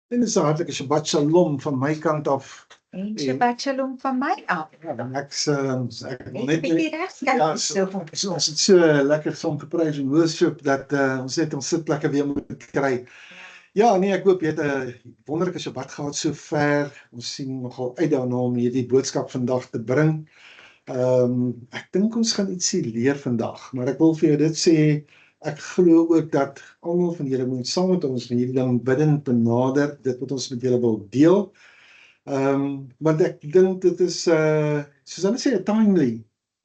En dis 'n hartlike Shabbat Shalom van my kant af. En Shabbat Shalom van my af. Ja, dan ek wil Net 'n bietjie regskyk ja, so. ons het so lekker saam gepraat en worship dat ons net ons sitplekke weer moet kry. Ja, nee, ek hoop jy het 'n wonderlike Shabbat gehad sover. Ons sien nogal uit daarna om hierdie boodskap vandag te bring. Ek dink ons gaan ietsie leer vandag, maar ek wil vir jou dit sê, ek glo ook dat almal van julle moet saam met ons hierdie ding bidend benader, dit wat ons met julle wil deel. Want ek dink dit is soos hulle sê 'n timely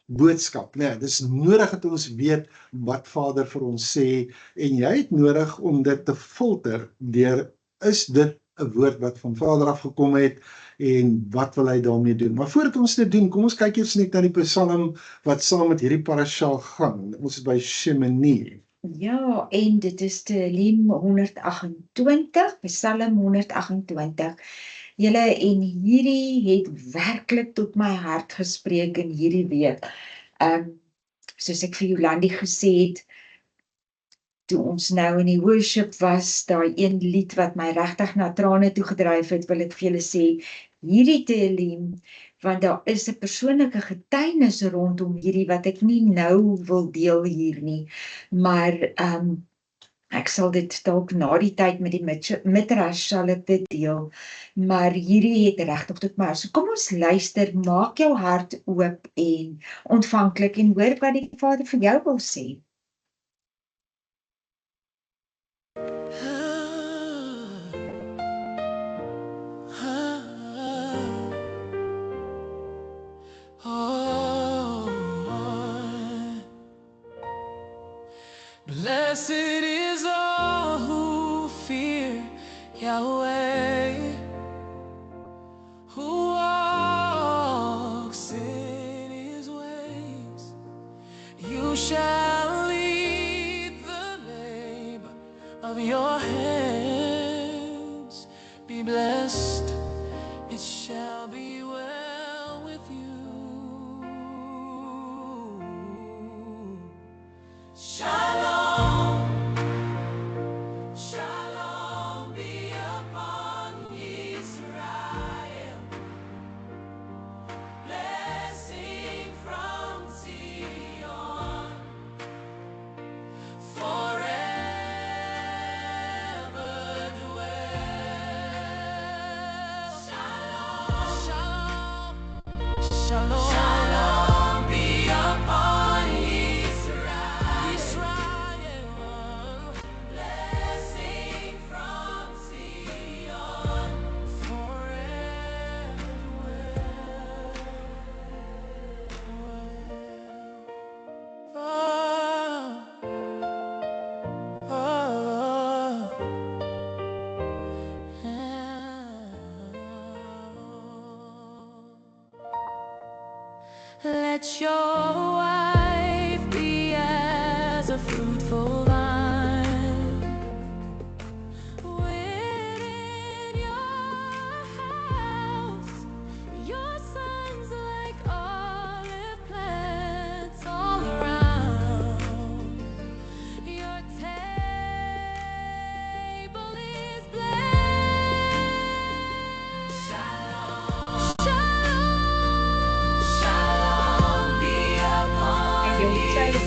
boodskap, né? Dis nodig dat ons weet wat Vader vir ons sê en jy het nodig om dit te filter deur is dit 'n woord wat van Vader af gekom het en wat wil hy daarmee doen? Maar voordat ons dit doen, kom ons kyk eers net na die Psalm wat saam met hierdie parasha gaan. Ons is by Shemini. Ja, en dit is Tehillim 128, Psalm 128. Julle, en hierdie het werklik tot my hart gespreek in hierdie week. Soos ek vir Jolandi gesê het, toe ons nou in die worship was, daai een lied wat my regtig na trane toe gedryf het, wil ek vir julle sê, hierdie Tehillim, want daar is 'n persoonlike getuienis rondom hierdie wat ek nie nou wil deel hier nie, maar ek sal dit dalk na die tyd met die midrash sal ek dit deel, maar hierdie het regtig tot my. So kom ons luister, maak jou hart oop en ontvanklik en hoor wat die Vader vir jou wil sê. Blessed is all who fear Yahweh, who walks in his ways. You shall lead the labor of your hands. Be blessed, it shall be well with you. Shalom, shalom be upon Israel. Blessing from Zion, forever dwell. Shalom, shalom, shalom. Shalom be upon Israel. Blessing from Zion, forever Let your wife be as a fruitful vine within your house, your sons like olive plants all around. Your table is blessed. Shalom, shalom be upon Israel.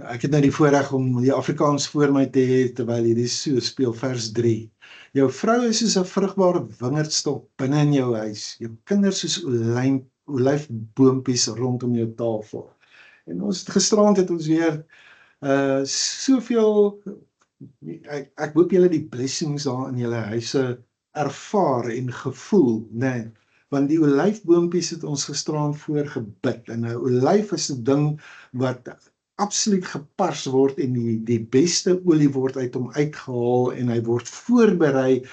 Ek het nou die voorreg om die Afrikaans voor my te hê terwyl hierdie so speel, vers 3. Jou vrou is soos 'n vrugbare wingerdstok binne in jou huis, jou kinders soos olyfboompies rondom jou tafel. En ons gisterand het ons weer soveel, ek hoop julle die blessings daar in julle huise ervaar en gevoel, nee. Want die olyfboompies het ons gisterand voor gebid, en 'n olyf is 'n ding wat absoluut gepars word en die beste olie word uit hom uitgehaal en hy word voorberei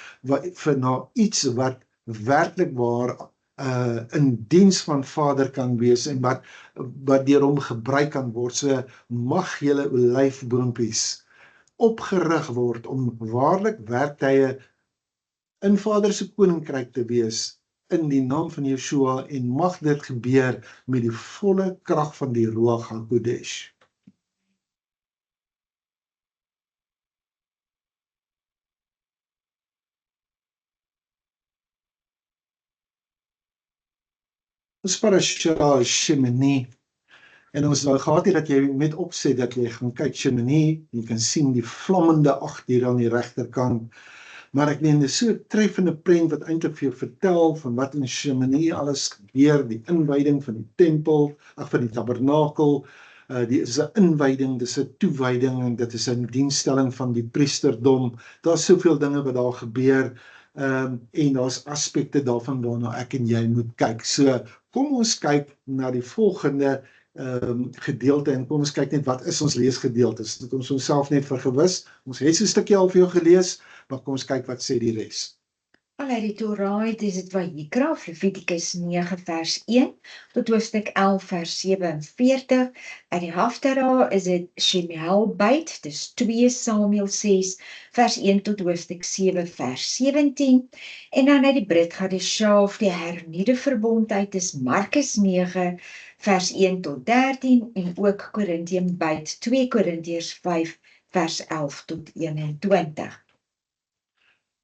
vir na iets wat werklik waar in diens van Vader kan wees en wat deur hom gebruik kan word. So mag julle olyfboompies opgerig word om waarlik werktuie in Vader se koninkryk te wees in die naam van Yeshua, en mag dit gebeur met die volle krag van die Ruach HaKodesh. Ons parasha is Shemini, en ons nou gehad het dat jy met opset dat jy gaan kyk Shemini, jy kan sien die vlammende 8 hier aan die regterkant, maar ek neem dit so 'n treffende prent wat eintlik vir jou vertel van wat in Shemini alles gebeur, die inwyding van die tempel, van die tabernakel, is 'n inwyding, dis 'n toewyding, en dit is 'n dienstelling van die priesterdom. Daar's soveel dinge wat daar gebeur, en daar's aspekte daarvan waarna ek en jy moet kyk. So, kom ons kyk na die volgende gedeelte, en kom ons kyk net wat is ons leesgedeeltes. Dit ons onsself net vergewis. Ons het so 'n stukkie al vir jou gelees, maar kom ons kyk wat sê die res. Al uit die Torah is dit Vayikra, Levitikus 9 vers 1 tot hoofstuk 11 vers 47. Uit die Haftara is dit Shemuel-beit, dis 2 Samuel 6 vers 1 tot hoofstuk 7 vers 17. En dan uit die Brit Hadeshah, die hernieude verbondheid, is Markus 9 vers 1 tot 13 en ook Korintium-beit 2 Korintiërs 5 vers 11 tot 21.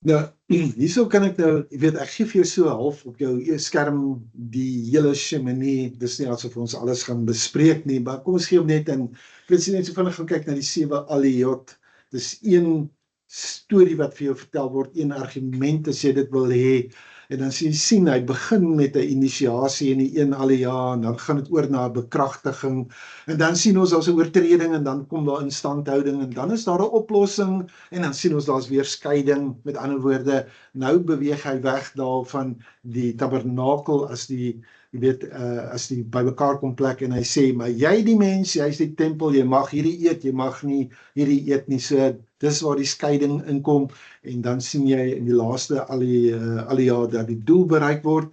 Nou, hierso kan ek nou, jy weet, ek gee vir jou so half op jou skerm die hele Shemini, dis nie asof ons alles gaan bespreek nie, maar kom ons gee hom net in, ek weet net so vinnig gaan kyk na die 7 aliyot, dis een storie wat vir jou vertel word, een argument as jy dit wil hê, en dan sien hy begin met 'n inisiasie in die 1 aliyah, en dan gaan dit oor na 'n bekragtiging, en dan sien ons daar's 'n oortreding, en dan kom daar instandhouding, en dan is daar 'n oplossing, en dan sien ons daar's weer skeiding. Met ander woorde, nou beweeg hy weg daarvan die tabernakel as die, jy weet, as die bymekaar kom plek, en hy sê, maar jy die mens, jy's die tempel, jy mag hierdie eet, jy mag nie hierdie eet nie. So dis waar die skeiding inkom, en dan sien jy in die laaste aliyah dat die doel bereik word.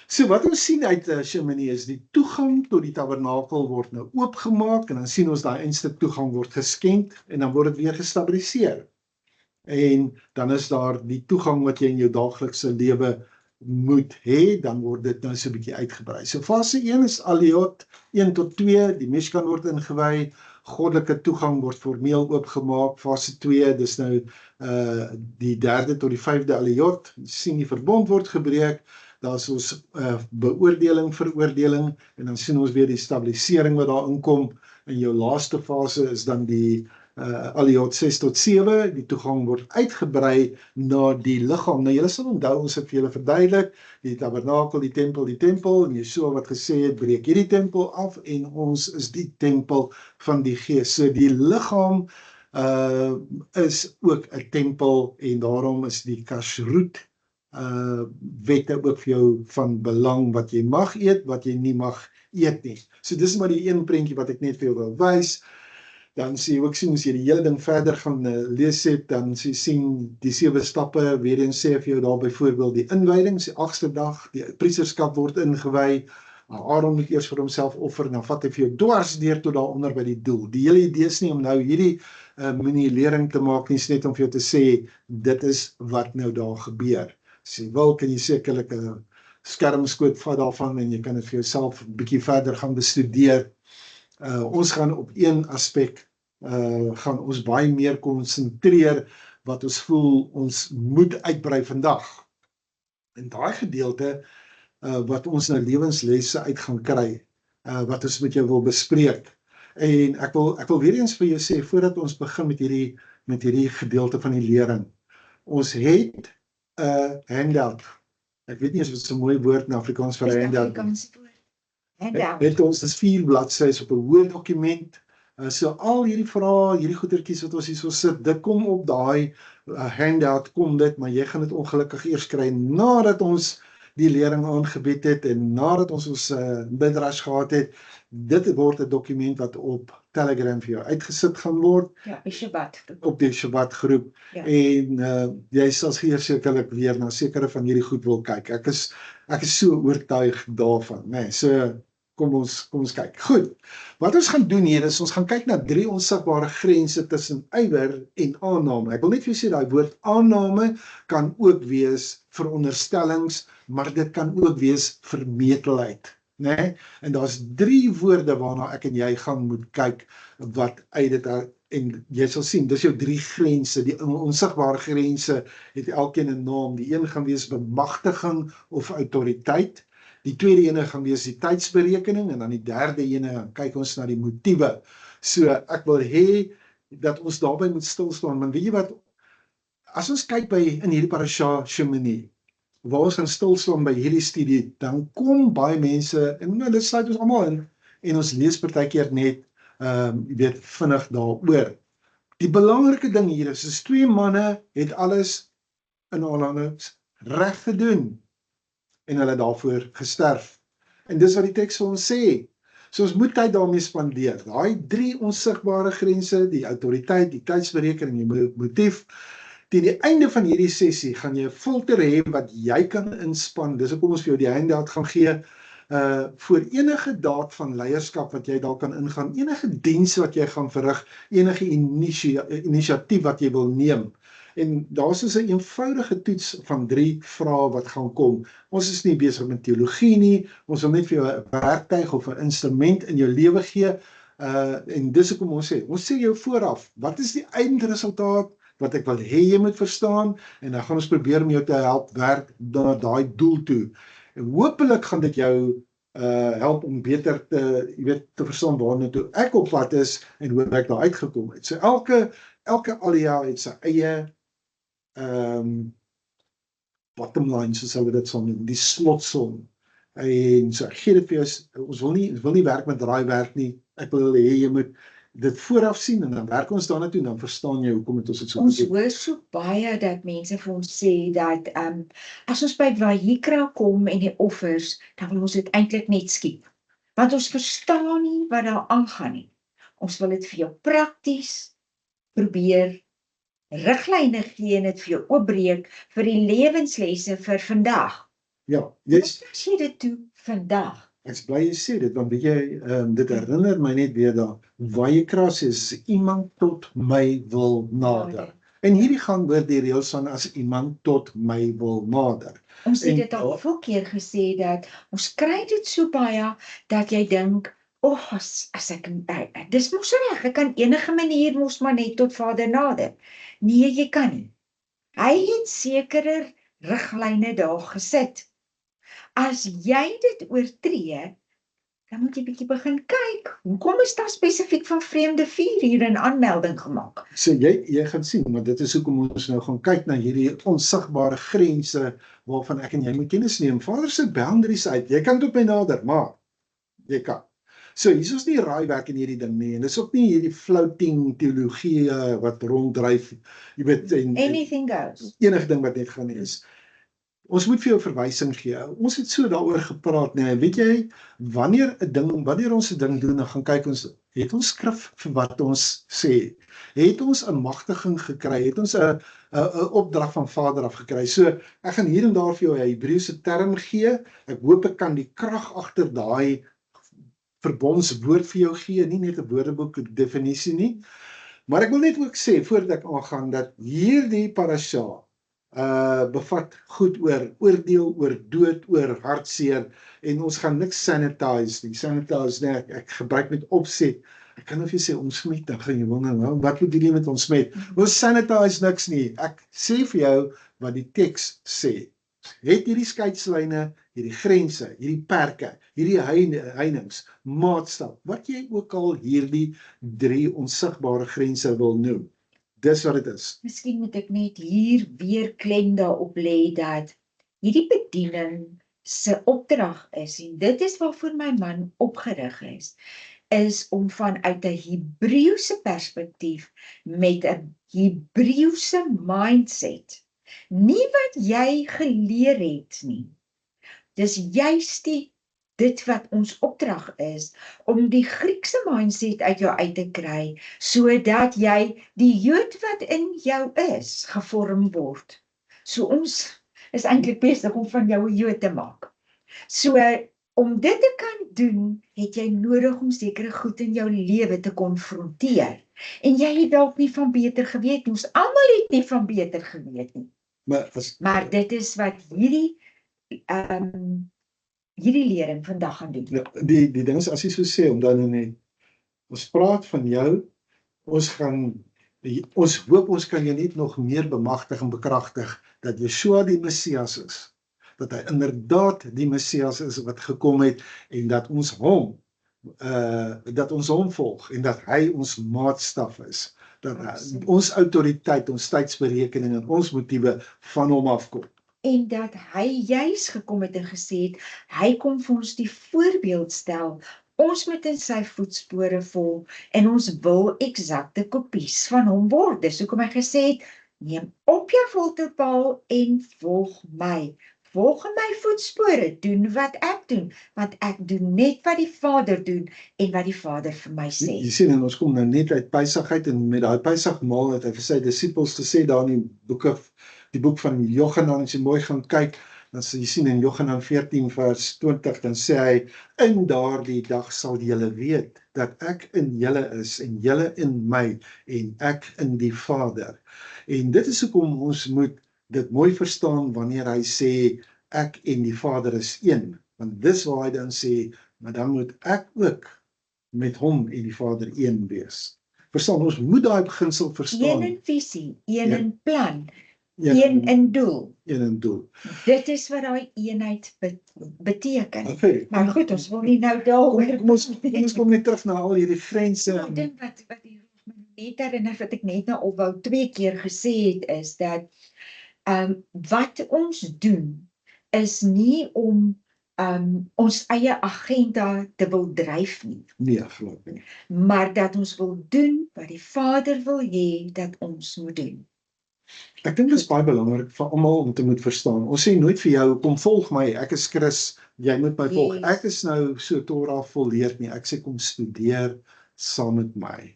So wat ons sien uit Shemini is die toegang tot die tabernakel word nou oopgemaak, en dan sien ons daai einste toegang word geskenk, en dan word dit weer gestabiliseer. En dan is daar die toegang wat jy in jou daaglikse lewe moet hê, dan word dit nou so 'n bietjie uitgebrei. So fase 1 is aliyot 1 tot 2, die Mishkan word ingewy, goddelike toegang word formeel oopgemaak. Fase 2, dis nou die 3de tot die 5de aliyot, sien die verbond word gebreek, daar's ons beoordeling, veroordeling, en dan sien ons weer die stabilisering wat daar inkom. En jou laaste fase is dan die aliyot 6 tot 7, die toegang word uitgebrei na die liggaam. Nou julle sal onthou, ons het vir julle verduidelik, die tabernakel, die tempel, en Yeshua wat gesê het, breek hierdie tempel af, en ons is die tempel van die Gees. So die liggaam is ook 'n tempel, en daarom is die kashrut wette ook vir jou van belang, wat jy mag eet, wat jy nie mag eet nie. So dis maar die een prentjie wat ek net vir jou wil wys. Dan sê jy ook sien, as jy die hele ding verder gaan lees het, dan sien die 7 stappe, weer eens sê vir jou daar byvoorbeeld die inwyding, die 8ste dag, die priesterskap word ingewy, Aaron moet eers vir homself offer, en dan vat hy vir jou dwars deur tot daaronder by die doel. Die hele idee is nie om nou hierdie minilering te maak nie, is net om vir jou te sê, dit is wat nou daar gebeur. As jy wil, kan jy sekerlik 'n skermskoot vat daarvan, en jy kan dit vir jouself 'n bietjie verder gaan bestudeer. Ons gaan op een aspek gaan ons baie meer konsentreer wat ons voel ons moet uitbrei vandag. En daai gedeelte wat ons nou lewenslesse uit gaan kry, wat ons met jou wil bespreek, En ek wil weer eens vir jou sê, voordat ons begin met hierdie gedeelte van die lering, ons het 'n handout. Ek weet nie as dit so 'n mooi woord in Afrikaans vir 'n handout nie. Het ons, dis 4 bladsye op 'n Word-dokument. So al hierdie vrae, hierdie goetertjies wat ons hier so sit, dit kom op daai handout, kom dit, maar jy gaan dit ongelukkig eers kry nadat ons die lering aangebied het en nadat ons midrash gehad het. Dit word 'n dokument wat op Telegram vir jou uitgesit gaan word. Ja, die Shabbat. Op die Shabbat groep. Ja. En jy sal sekerlik weer na sekere van hierdie goed wil kyk. Ek is so oortuig daarvan, nee. So kom ons kyk. Goed. Wat ons gaan doen hier is ons gaan kyk na 3 onsigbare grense tussen ywer en aanname. Ek wil net vir jou sê daai woord aanname kan ook wees veronderstellings, maar dit kan ook wees vermetelheid. Nee? En daar's 3 woorde waarna ek en jy gaan moet kyk wat uit dit en jy sal sien, dis jou 3 grense, die onsigbare grense het elkeen 'n naam. Die een gaan wees bemagtiging of autoriteit. Die tweede ene gaan wees die tydsberekening en dan die derde ene gaan kyk ons na die motiewe. So ek wil hê dat ons daarby moet stil staan, want weet jy wat, as ons kyk in hierdie parasha Shemini, waar ons gaan stil staan by hierdie studie, dan kom baie mense, en dit sluit ons almal in, en ons lees partykeer net, jy weet, vinnig daaroor. Die belangrike ding hier is 2 manne het alles in aanhalingstekens reg gedoen, en hulle daarvoor gesterf. En dis wat die teks vir ons sê. So ons moet tyd daarmee spandeer. Daai 3 onsigbare grense, die autoriteit, die tydsberekening en die motief. Teen die einde van hierdie sessie gaan jy 'n filter hê wat jy kan inspan. Dis hoekom ons vir jou die handout gaan gee. Voor enige daad van leierskap wat jy dalk kan ingaan, enige diens wat jy gaan verrig, enige inisiatief wat jy wil neem. En daar's so 'n eenvoudige toets van 3 vrae wat gaan kom. Ons is nie besig met teologie nie, ons wil net vir jou 'n werktuig of 'n instrument in jou lewe gee. En dis hoekom ons sê jou vooraf, wat is die eindresultaat wat ek wil hê jy moet verstaan, en dan gaan ons probeer om jou te help werk na daai doel toe. En hopelik gaan dit jou help om beter te verstaan waarna toe ek op pad is en hoe ek daar uitgekom het. So elke alia het sy eie bottom line, soos hulle dit sal noem, die slotsom. En so ek gee dit vir jou, ons wil nie werk met raaiwerk nie. Ek wil hê jy moet dit vooraf sien en dan werk ons daarna toe en dan verstaan jy hoekom het ons dit so Ons hoor so baie dat mense vir ons sê dat as ons by Vayikra kom en die offers, dan wil ons dit eintlik net skiep. Want ons verstaan nie wat daar aangaan nie. Ons wil dit vir jou prakties probeer riglyne gee en dit vir jou oopbreek vir die lewenslesse vir vandag. Ja, Sê dit toe vandag. Ek is bly jy sê dit, want weet jy, dit herinner my net weer daar, Vayikra sê, iemand tot my wil nader. En hierdie gaan oor die reëls van as iemand tot my wil nader. Ons het dit al veel keer gesê dat ons kry dit so baie dat jy dink, as ek dis mos reg, ek kan enige manier mos maar net tot Vader nader. Nee, jy kan nie. Hy het sekere riglyne daar gesit. As jy dit oortree, dan moet jy bietjie begin kyk. Hoekom is daar spesifiek van vreemde vuur hier in aanmelding gemaak? So jy gaan sien, maar dit is hoekom ons nou gaan kyk na hierdie onsigbare grense waarvan ek en jy moet kennis neem. Vader se boundaries uit. Jy kan tot my nader, maar jy kan. So hier is nie raaiwerk in hierdie ding nie, en dis ook nie hierdie floating teologie wat ronddryf, jy weet, Anything goes. Enige ding wat net gaan is. Ons moet vir jou verwysing gee. Ons het so daaroor gepraat, nee, weet jy, wanneer ons 'n ding doen, dan gaan kyk ons, het ons skrif vir wat ons sê? Het ons 'n magtiging gekry? Het ons 'n opdrag van Vader af gekry? So, ek gaan hier en daar vir jou 'n Hebreëse term gee. Ek hoop ek kan die krag agter daai verbondswoord vir jou gee, nie net 'n woordeboek definisie nie. Maar ek wil net ook sê, voordat ek aangaan, dat hierdie parasha bevat goed oor oordeel, oor dood, oor hartseer, en ons gaan niks sanitize nie. Sanitize, nee, ek gebruik met opset. Ek kan of jy sê ontsmet, dan gaan jy wonder, wat moet jy met ontsmet? Ons sanitize niks nie. Ek sê vir jou wat die teks sê. het hierdie skeidslyne, hierdie grense, hierdie perke, hierdie heininge, maatstaf, wat jy ook al hierdie 3 onsigbare grense wil noem. Dis wat dit is. Miskien moet ek net hier weer klem daarop lê dat hierdie bediening se opdrag is, en dit is waarvoor my man opgerig is om vanuit 'n Hebreëse perspektief met 'n Hebreëse mindset, nie wat jy geleer het nie. Dis juist dit wat ons opdrag is, om die Griekse mindset uit jou uit te kry, sodat jy die Jood wat in jou is, gevorm word. So ons is eintlik besig om van jou 'n Jood te maak. So, om dit te kan doen, het jy nodig om sekere goed in jou lewe te konfronteer. En jy het dalk nie van beter geweet nie, ons almal het nie van beter geweet nie. Maar dit is wat hierdie lering vandag gaan doen. Die ding is, as jy so sê, om dan net, ons praat van jou, ons hoop ons kan jou net nog meer bemagtig en bekragtig, dat Yeshua die Messias is, dat hy inderdaad die Messias is wat gekom het, en dat ons hom volg, en dat hy ons maatstaf is, dat ons autoriteit, ons tydsberekening en ons motiewe van hom afkom. En dat hy juis gekom het en gesê het, hy kom vir ons die voorbeeld stel, ons moet in sy voetspore volg, en ons wil eksakte kopies van hom word. Dis hoekom hy gesê het, neem op jou wolterpaal en volg my. Volg in my voetspore, doen wat ek doen, want ek doen net wat die Vader doen, en wat die Vader vir my sê. Jy sien, en ons kom nou net uit Pesach uit, en met daai Pesachmaal het hy vir sy disippels gesê, daar in die boek van Johanan, as jy mooi gaan kyk, dan sê jy sien in Johanan 14 vers 20, dan sê hy, in daardie dag sal julle weet, dat ek in julle is, en julle in my, en ek in die Vader. En dit is hoekom ons moet dit mooi verstaan, wanneer hy sê, ek en die Vader is een, want dis waar hy dan sê, maar dan moet ek ook met hom en die Vader een wees. Verstaan, ons moet daai beginsel verstaan. Een in visie, een in plan, Een in doel. Een in doel. Dit is wat daai eenheid beteken. Okay. Maar goed, ons wil nie nou daaroor. Kom ons kom net terug na al hierdie grense. Ek dink wat die net herinner wat ek net nou opwou 2 keer gesê het, is dat wat ons doen is nie om ons eie agenda te wil dryf nie. Nee, glad nie. Maar dat ons wil doen wat die Vader wil hê dat ons moet doen. Ek dink dit is baie belangrik vir almal om te moet verstaan. Ons sê nooit vir jou, kom volg my, ek is Chris, jy moet my volg. Ek is nou so Torah volleerd nie, ek sê kom studeer saam met my.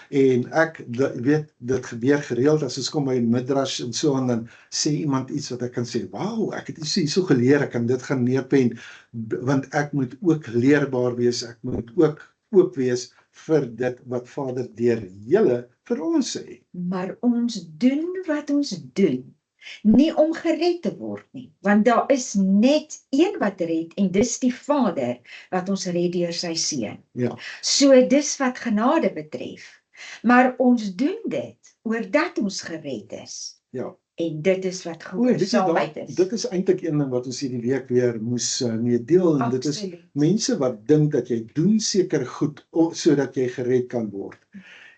En ek weet, dit gebeur gereeld, as ons kom by Midrash en so aan, dan sê iemand iets wat ek kan sê, wauw, ek het iets so geleer, ek kan dit gaan neerpen, want ek moet ook leerbaar wees, ek moet ook oop wees vir dit wat Vader deur julle vir ons sê. Maar ons doen wat ons doen, nie om gered te word nie, want daar is net een wat red, en dis die Vader wat ons red deur sy seun. Ja. So dis wat genade betref. Maar ons doen dit oordat ons gered is. Ja. En dit is wat gehoorsaamheid is. Dit is eintlik een ding wat ons hierdie week weer moes mee deel, en dit is mense wat dink dat jy doen seker goed sodat jy gered kan word.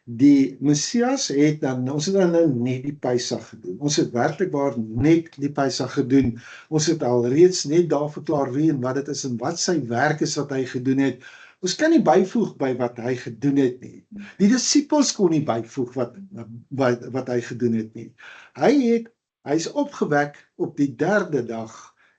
Die Messias het dan, ons het dan nou net die Pesach gedoen. Ons het werklik waar net die Pesach gedoen. Ons het al reeds net daar verklaar wie en wat dit is en wat sy werk is wat hy gedoen het. Ons kan nie byvoeg by wat hy gedoen het nie. Die disippels kon nie byvoeg wat hy gedoen het nie. Hy is opgewek op die 3de dag,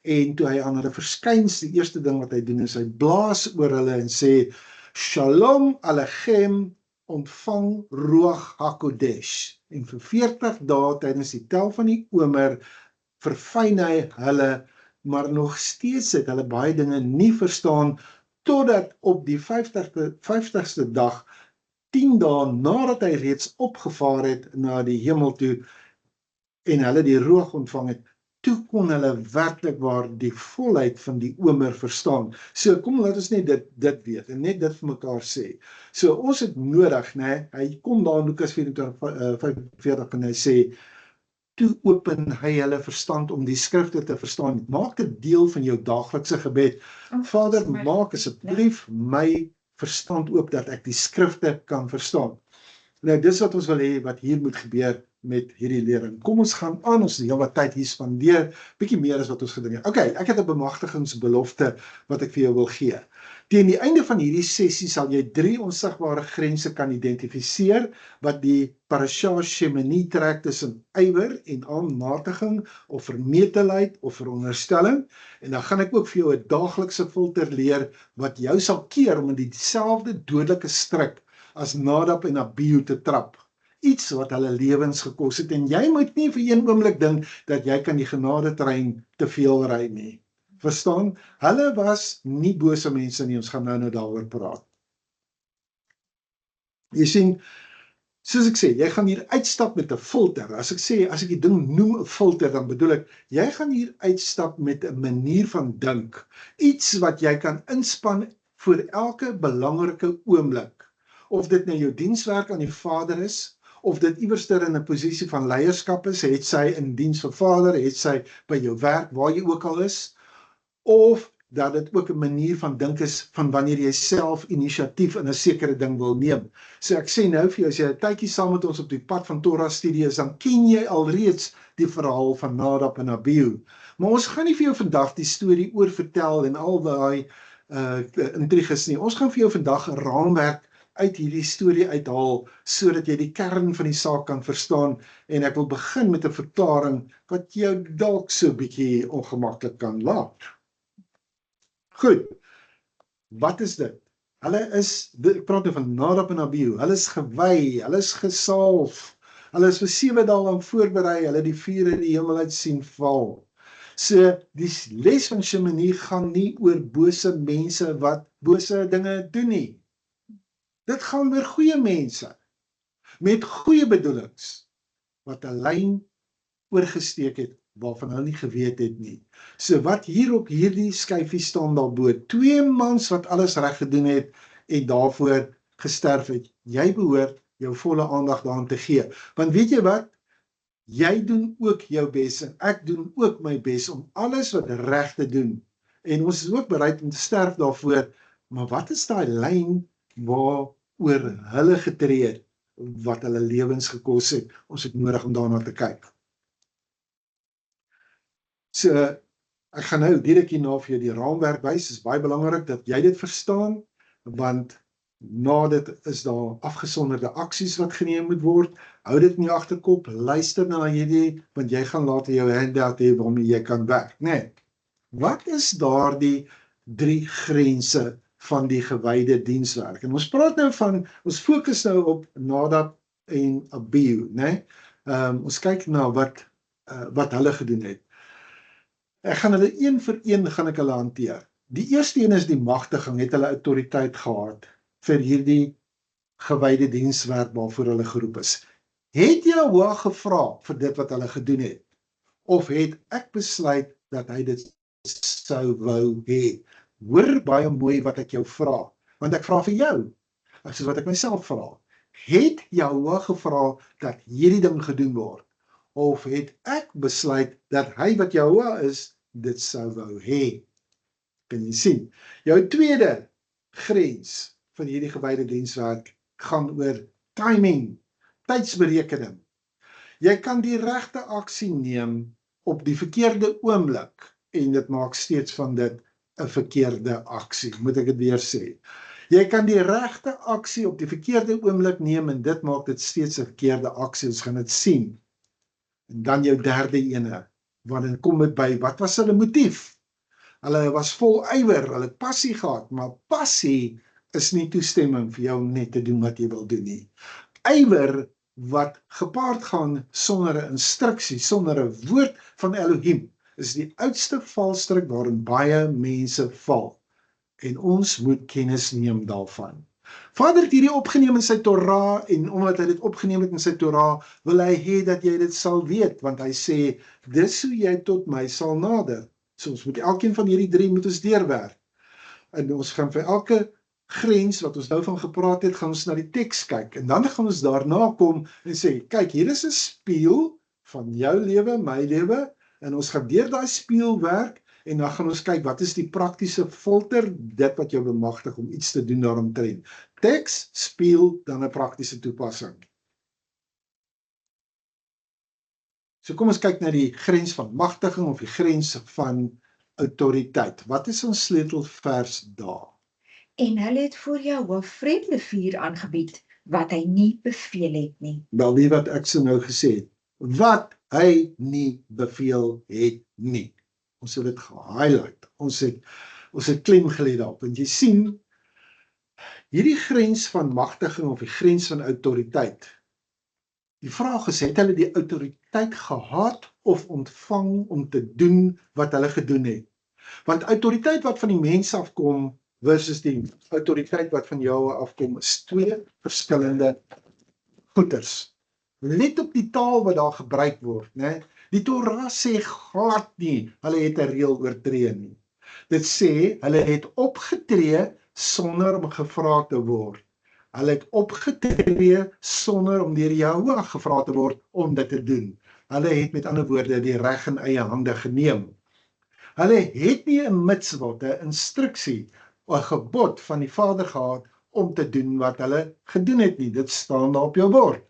en toe hy aan hulle verskyn, die eerste ding wat hy doen is, hy blaas oor hulle en sê, Shalom Alechem, ontvang Ruach HaKodesh. En vir 40 dae tydens die tel van die omer, verfyn hy hulle, maar nog steeds het hulle baie dinge nie verstaan, totdat op die 50ste dag, 10 dae nadat hy reeds opgevaar het na die hemel toe, en hulle die roog ontvang het, toe kon hulle werklik waar die volheid van die omer verstaan. So kom laat ons net dit weet, en net dit vir mekaar sê. So ons het nodig, hy kom daar in Lukas 24:45 en hy sê, toe open hy hulle verstand om die skrifte te verstaan. Maak dit deel van jou daaglikse gebed. Vader, maak asseblief my verstand oop dat ek die skrifte kan verstaan. Nou, dis wat ons wil hê wat hier moet gebeur met hierdie lering. Kom ons gaan aan, ons heel wat tyd hier spandeer, bietjie meer as wat ons gedink het. Okay, ek het 'n bemagtigingsbelofte wat ek vir jou wil gee. Teen die einde van hierdie sessie sal jy 3 onsigbare grense kan identifiseer wat die parasha Shemini trek tussen ywer en aanmatiging of vermetelheid of veronderstelling. En dan gaan ek ook vir jou 'n daaglikse filter leer wat jou sal keer om in dieselfde dodelike struik as Nadab en Abihu te trap. Iets wat hulle lewens gekos het en jy moet nie vir een oomblik dink dat jy kan die genadetrein te veel ry nie. Verstaan? Hulle was nie bose mense nie, ons gaan nou daaroor praat. Jy sien, soos ek sê, jy gaan hier uitstap met 'n filter. As ek die ding noem 'n filter, dan bedoel ek, jy gaan hier uitstap met 'n manier van dink. Iets wat jy kan inspann vir elke belangrike oomblik. Of dit nou jou dienswerk aan die Vader is, of dit iewerster in 'n posisie van leierskap is, het sy in diens vir Vader, het sy by jou werk, waar jy ook al is, of dat dit ook 'n manier van dink is van wanneer jy self inisiatief in 'n sekere ding wil neem. So ek sê nou vir jou, as jy 'n tydjie saam met ons op die pad van Torah studie is, dan ken jy alreeds die verhaal van Nadab en Abihu. Maar ons gaan nie vir jou vandag die storie oor vertel en al daai intriges nie. Ons gaan vir jou vandag 'n raamwerk uit hierdie storie uithaal, sodat jy die kern van die saak kan verstaan, en ek wil begin met 'n verklaring wat jou dalk so 'n bietjie ongemaklik kan laat. Goed, wat is dit? Ek praat nou van Nadab en Abihu, hulle is gewy, hulle is gesalf, hulle is vir 7 dae lang voorberei, hulle die vuur in die hemel uit sien val. So, die les van Shemini gaan nie oor bose mense wat bose dinge doen nie. Dit gaan oor goeie mense, met goeie bedoelings, wat 'n lyn oorgesteek het, waarvan hulle nie geweet het nie. So wat hier op hierdie skyfie staan daarbo, 2 mans wat alles reg gedoen het, en daarvoor gesterf het. Jy behoort jou volle aandag daaraan te gee. Want weet jy wat? Jy doen ook jou bes, en ek doen ook my bes, om alles wat reg te doen. En ons is ook bereid om te sterf daarvoor, maar wat is daai lyn waaroor hulle getree het, wat hulle lewens gekos het? Ons het nodig om daarna te kyk. So, ek gaan nou direk hierna vir jou die raamwerk wys. Dit is baie belangrik dat jy dit verstaan, want na dit is daar afgesonderde aksies wat geneem moet word. Hou dit in jou agterkop, luister na hierdie, want jy gaan later jou handout hê waarmee jy kan werk. Nee, wat is daardie 3 grense van die gewyde dienswerk? En ons praat nou van, ons fokus nou op Nadab en Abihu, né? Ons kyk na wat hulle gedoen het. Ek gaan hulle een vir een gaan ek hulle hanteer. Die eerste een is die magtiging, het hulle autoriteit gehad vir hierdie gewyde dienswerk waarvoor hulle geroep is. Het Jahweh gevra vir dit wat hulle gedoen het? Of het ek besluit dat hy dit sou wou hê? Hoor baie mooi wat ek jou vra, want ek vra vir jou, soos wat ek myself vra. Het Jahweh gevra dat hierdie ding gedoen word? Of het ek besluit dat hy wat Jahweh is, dit sou wou hê? Kan jy sien? Jou tweede grens van hierdie gewyde dienswerk gaan oor timing, tydsberekening. Jy kan die regte aksie neem op die verkeerde oomblik, en dit maak steeds van dit 'n verkeerde aksie, moet ek dit weer sê. Jy kan die regte aksie op die verkeerde oomblik neem, en dit maak dit steeds 'n verkeerde aksie, ons gaan dit sien. En dan jou derde ene, want dan kom dit by, wat was hulle motief? Hulle was vol ywer, hulle het passie gehad, maar passie is nie toestemming vir jou net te doen wat jy wil doen nie. Ywer wat gepaard gaan sonder 'n instruksie, sonder 'n woord van Elohim, is die oudste valstrik waarin baie mense val. En ons moet kennis neem daarvan. Vader het hierdie opgeneem in sy Torah, en omdat hy dit opgeneem het in sy Torah, wil hy hê dat jy dit sal weet, want hy sê, dis hoe jy tot my sal nader. So ons moet elkeen van hierdie 3 moet ons deurwerk. En ons gaan vir elke grens wat ons nou van gepraat het, gaan ons na die teks kyk, en dan gaan ons daarna kom en sê, kyk, hier is 'n spieël van jou lewe, my lewe, en ons gaan deur daai spieël werk, en dan gaan ons kyk, wat is die praktiese filter, dit wat jou bemagtig om iets te doen daaromtrent. Teks, spieël, dan 'n praktiese toepassing. So kom ons kyk na die grens van magtiging of die grens van autoriteit. Wat is ons sleutelvers daar? En hulle het voor jou 'n vreemde vuur aangebied, wat hy nie beveel het nie. Wel, die wat ek so nou gesê het, wat hy nie beveel het nie. Ons het dit gehighlight, ons het klem gelê daarop, want jy sien, hierdie grens van magtiging of die grens van autoriteit, die vraag is, het hulle die autoriteit gehad of ontvang om te doen wat hulle gedoen het? Want autoriteit wat van die mens afkom versus die autoriteit wat van jou afkom is twee verskillende goeters. Let op die taal wat daar gebruik word, né? Die Torah sê glad nie, hulle het 'n reël oortree nie. Dit sê, hulle het opgetree sonder om gevra te word. Hulle het opgetree sonder om deur Jahwe gevra te word om dit te doen. Hulle het met ander woorde die reg in eie hande geneem. Hulle het nie 'n mitswat, 'n instruksie, 'n gebod van die Vader gehad om te doen wat hulle gedoen het nie. Dit staan daar op jou bord.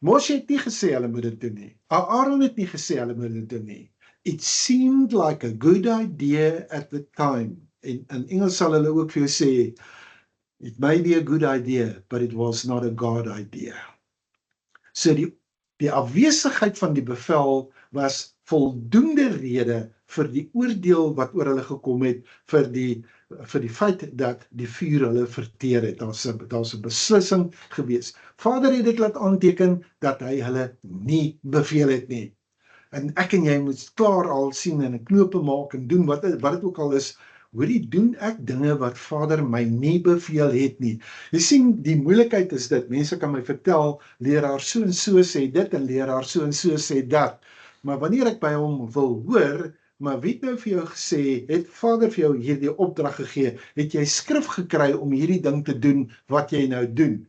Moshe het nie gesê hulle moet dit doen nie. Aaron het nie gesê hulle moet dit doen nie. It seemed like a good idea at the time. En in Engels sal hulle ook vir jou sê, it may be a good idea, but it was not a God idea. So die afwesigheid van die bevel was voldoende rede vir die oordeel wat oor hulle gekom het, vir die feit dat die vuur hulle verteer het. Daar's 'n beslissing gewees. Vader het dit laat aanteken dat hy hulle nie beveel het nie. En ek en jy moet klaar al sien en 'n knope maak en doen wat dit ook al is. Hoorie, doen ek dinge wat Vader my nie beveel het nie. Jy sien, die moeilikheid is dit, mense kan my vertel, leraar so en so sê dit en leraar so en so sê dat. Maar wanneer ek by hom wil hoor, maar wie het nou vir jou gesê, het Vader vir jou hierdie opdrag gegee, het jy skrif gekry om hierdie ding te doen wat jy nou doen?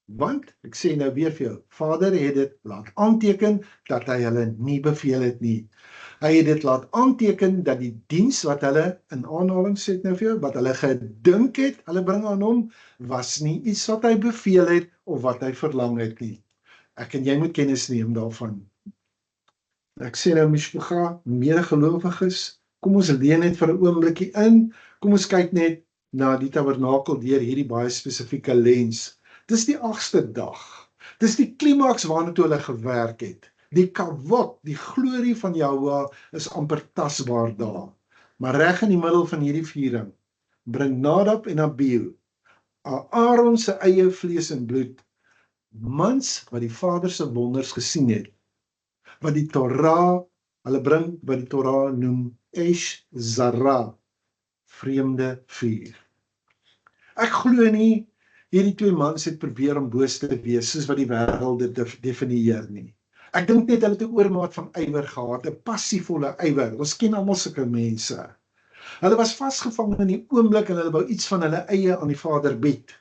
Want, ek sê nou weer vir jou, Vader het dit laat aanteken dat hy hulle nie beveel het nie. Hy het dit laat aanteken dat die diens wat hulle, in aanhalings sê nou vir jou, wat hulle gedink het, hulle bring aan hom, was nie iets wat hy beveel het, of wat hy verlang het nie. Ek en jy moet kennis neem daarvan. Ek sê nou, Mishpucha, medegelowiges, kom ons leen net vir 'n oombliekie in, kom ons kyk net na die tabernakel deur hierdie baie spesifieke lens. Dis die 8ste dag, dis die klimaks waarna toe hulle gewerk het. Die kavod, die glorie van Jahwe is amper tasbaar daar. Maar reg in die middel van hierdie viering, bring Nadab en Abihu, Aaron se eie vlees en bloed, mans wat die Vader se wonders gesien het, wat die Torah, hulle bring wat die Torah noem, Esh Zara, vreemde vuur. Ek glo nie, hierdie twee mans het probeer om boos te wees, soos wat die wêreld dit definieer nie. Ek dink net hulle het 'n oormaat van ywer gehad, 'n passievolle ywer. Ons ken almal sulke mense. Hulle was vasgevang in die oomblik en hulle wou iets van hulle eie aan die Vader bied.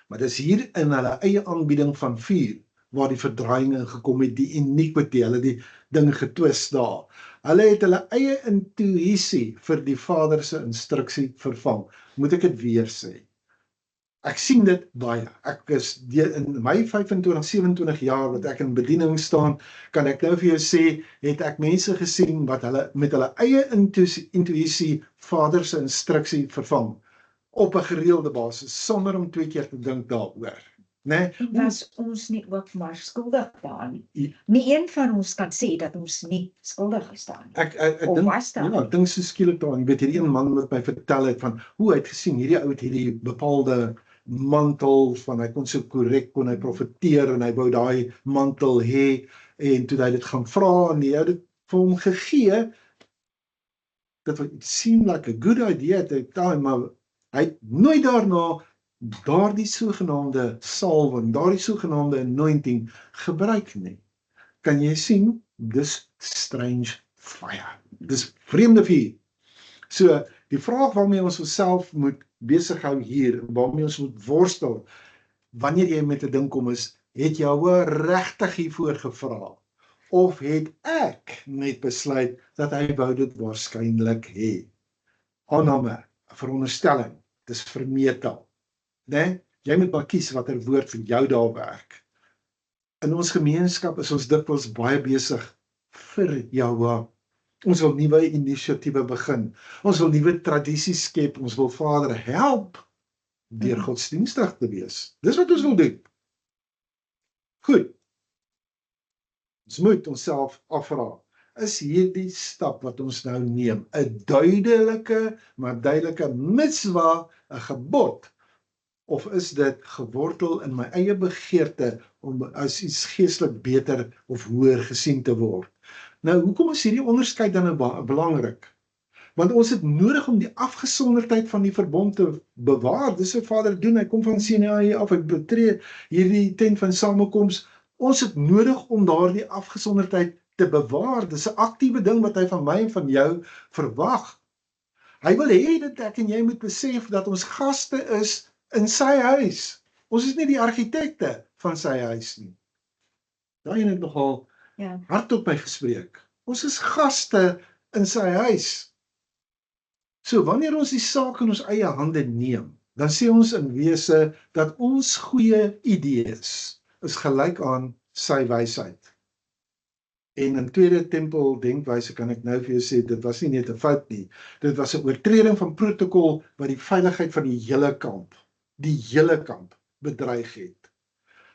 Maar dis hier in hulle eie aanbieding van vuur waar die verdraaiing ingekom het, die iniquity, hulle die ding getwis daar. Hulle het hulle eie intuïsie vir die Vader se instruksie vervang. Moet ek dit weer sê? Ek sien dit baie. Ek is in my 25, 27 jaar wat ek in bediening staan, kan ek nou vir jou sê, het ek mense gesien wat hulle met hulle eie intuïsie Vader se instruksie vervang op 'n gereelde basis sonder om 2 keer te dink daaroor, né? Was ons nie ook maar skuldig daaraan nie? Nie een van ons kan sê dat ons nie skuldig is daaraan nie. Ek Of dink, was daar? ja, ek dink so skielik daaraan. Jy weet, hierdie een man wat my vertel het van hoe hy het gesien, hierdie ou het hierdie bepaalde mantel van, hy kon so korrek, kon hy profeteer en hy wou daai mantel hê en toe hy dit gaan vra en die ou dit vir hom gegee. Dit would seem like a good idea at the time, maar hy het nooit daarna daardie sogenaamde salwing, daardie sogenaamde anointing gebruik nie. Kan jy sien, dis strange fire. Dis vreemde vuur. So, die vraag waarmee ons onsself moet besig hou hier, waarmee ons moet worstel, wanneer jy met 'n ding kom is, Het Jahwe regtig hiervoor gevra? Of het ek net besluit dat hy wou dit waarskynlik hê? Aanname, 'n veronderstelling, dis vermetel, né? Jy moet maar kies watter woord vir jou daar werk. In ons gemeenskap is ons dikwels baie besig vir Jahwe. Ons wil nuwe inisiatiewe begin. Ons wil nuwe tradisies skep. Ons wil Vader help deur godsdienstig te wees. Dis wat ons wil doen. Goed. Ons moet onsself afvra, is hierdie stap wat ons nou neem 'n duidelike, maar duidelike mitswa, 'n gebod, of is dit gewortel in my eie begeerte om as iets geestelik beter of hoër gesien te word? Nou, hoekom is hierdie onderskeid dan belangrik? Want ons het nodig om die afgesonderdheid van die verbond te bewaar. Dis wat Vader doen, hy kom van Sinaï af, hy betree hierdie tent van samekoms. Ons het nodig om daardie afgesonderdheid te bewaar. Dis 'n aktiewe ding wat hy van my en van jou verwag. Hy wil hê dat ek en jy moet besef dat ons gaste is in sy huis. Ons is nie die argitekte van sy huis nie. Daai het nogal hard op my gespreek. Ons is gaste in sy huis. So wanneer ons die saak in ons eie hande neem, dan sê ons in wese dat ons goeie idees is gelyk aan sy wysheid. En in tweede tempel denkwyse kan ek nou vir jou sê, dit was nie net 'n fout nie. Dit was 'n oortreding van protokol wat die veiligheid van die hele kamp bedreig het.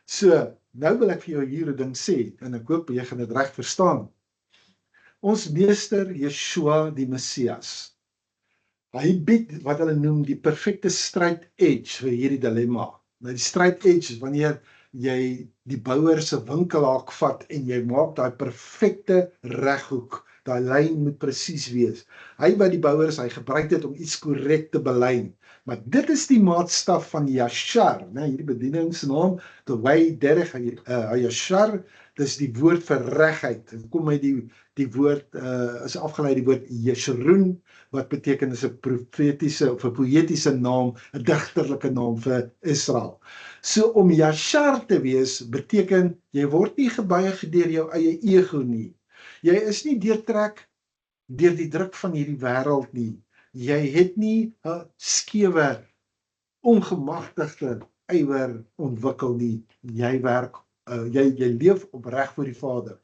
So, nou wil ek vir jou hier 'n ding sê, en ek hoop jy gaan dit reg verstaan. Ons meester Yeshua die Messias, hy bied wat hulle noem die perfekte straight edge vir hierdie dilemma. Nou die straight edge is wanneer jy die bouer se winkelhaak vat en jy maak daai perfekte reghoek. Daai lyn moet presies wees. Hy wat die bouer is, hy gebruik dit om iets korrek te belyn. Maar dit is die maatstaf van Yashar, né? Hierdie bedieningsnaam, the way derech Yashar, dis die woord vir regheid. En kom uit die woord is afgelei die woord Yeshurun, wat beteken is 'n profetiese of 'n poëtiese naam, 'n digterlike naam vir Israel. So om Yashar te wees beteken jy word nie gebuig deur jou eie ego nie. Jy is nie deurtrek deur die druk van hierdie wêreld nie. Jy het nie 'n skewe, ongemagtigde ywer ontwikkel nie. Jy werk, jy leef opreg voor die Vader.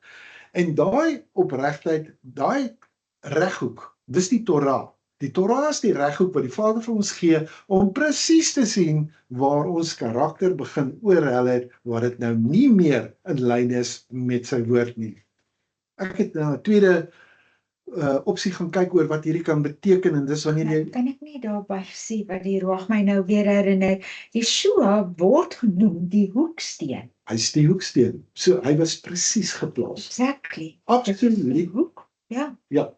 En daai opregtheid, daai reghoek, dis die Torah. Die Torah is die reghoek wat die Vader vir ons gee om presies te sien waar ons karakter begin oorhel het, waar dit nou nie meer in lyn is met sy woord nie. Ek het na 'n tweede opsie gaan kyk oor wat hierdie kan beteken, en dis wanneer jy... Kan ek nie daarby sê wat die Ruach my nou weer herinner? Yeshua word genoem die hoeksteen. Hy is die hoeksteen. So hy was presies geplaas. Exactly. Absoluut. Die hoek, ja. Ja,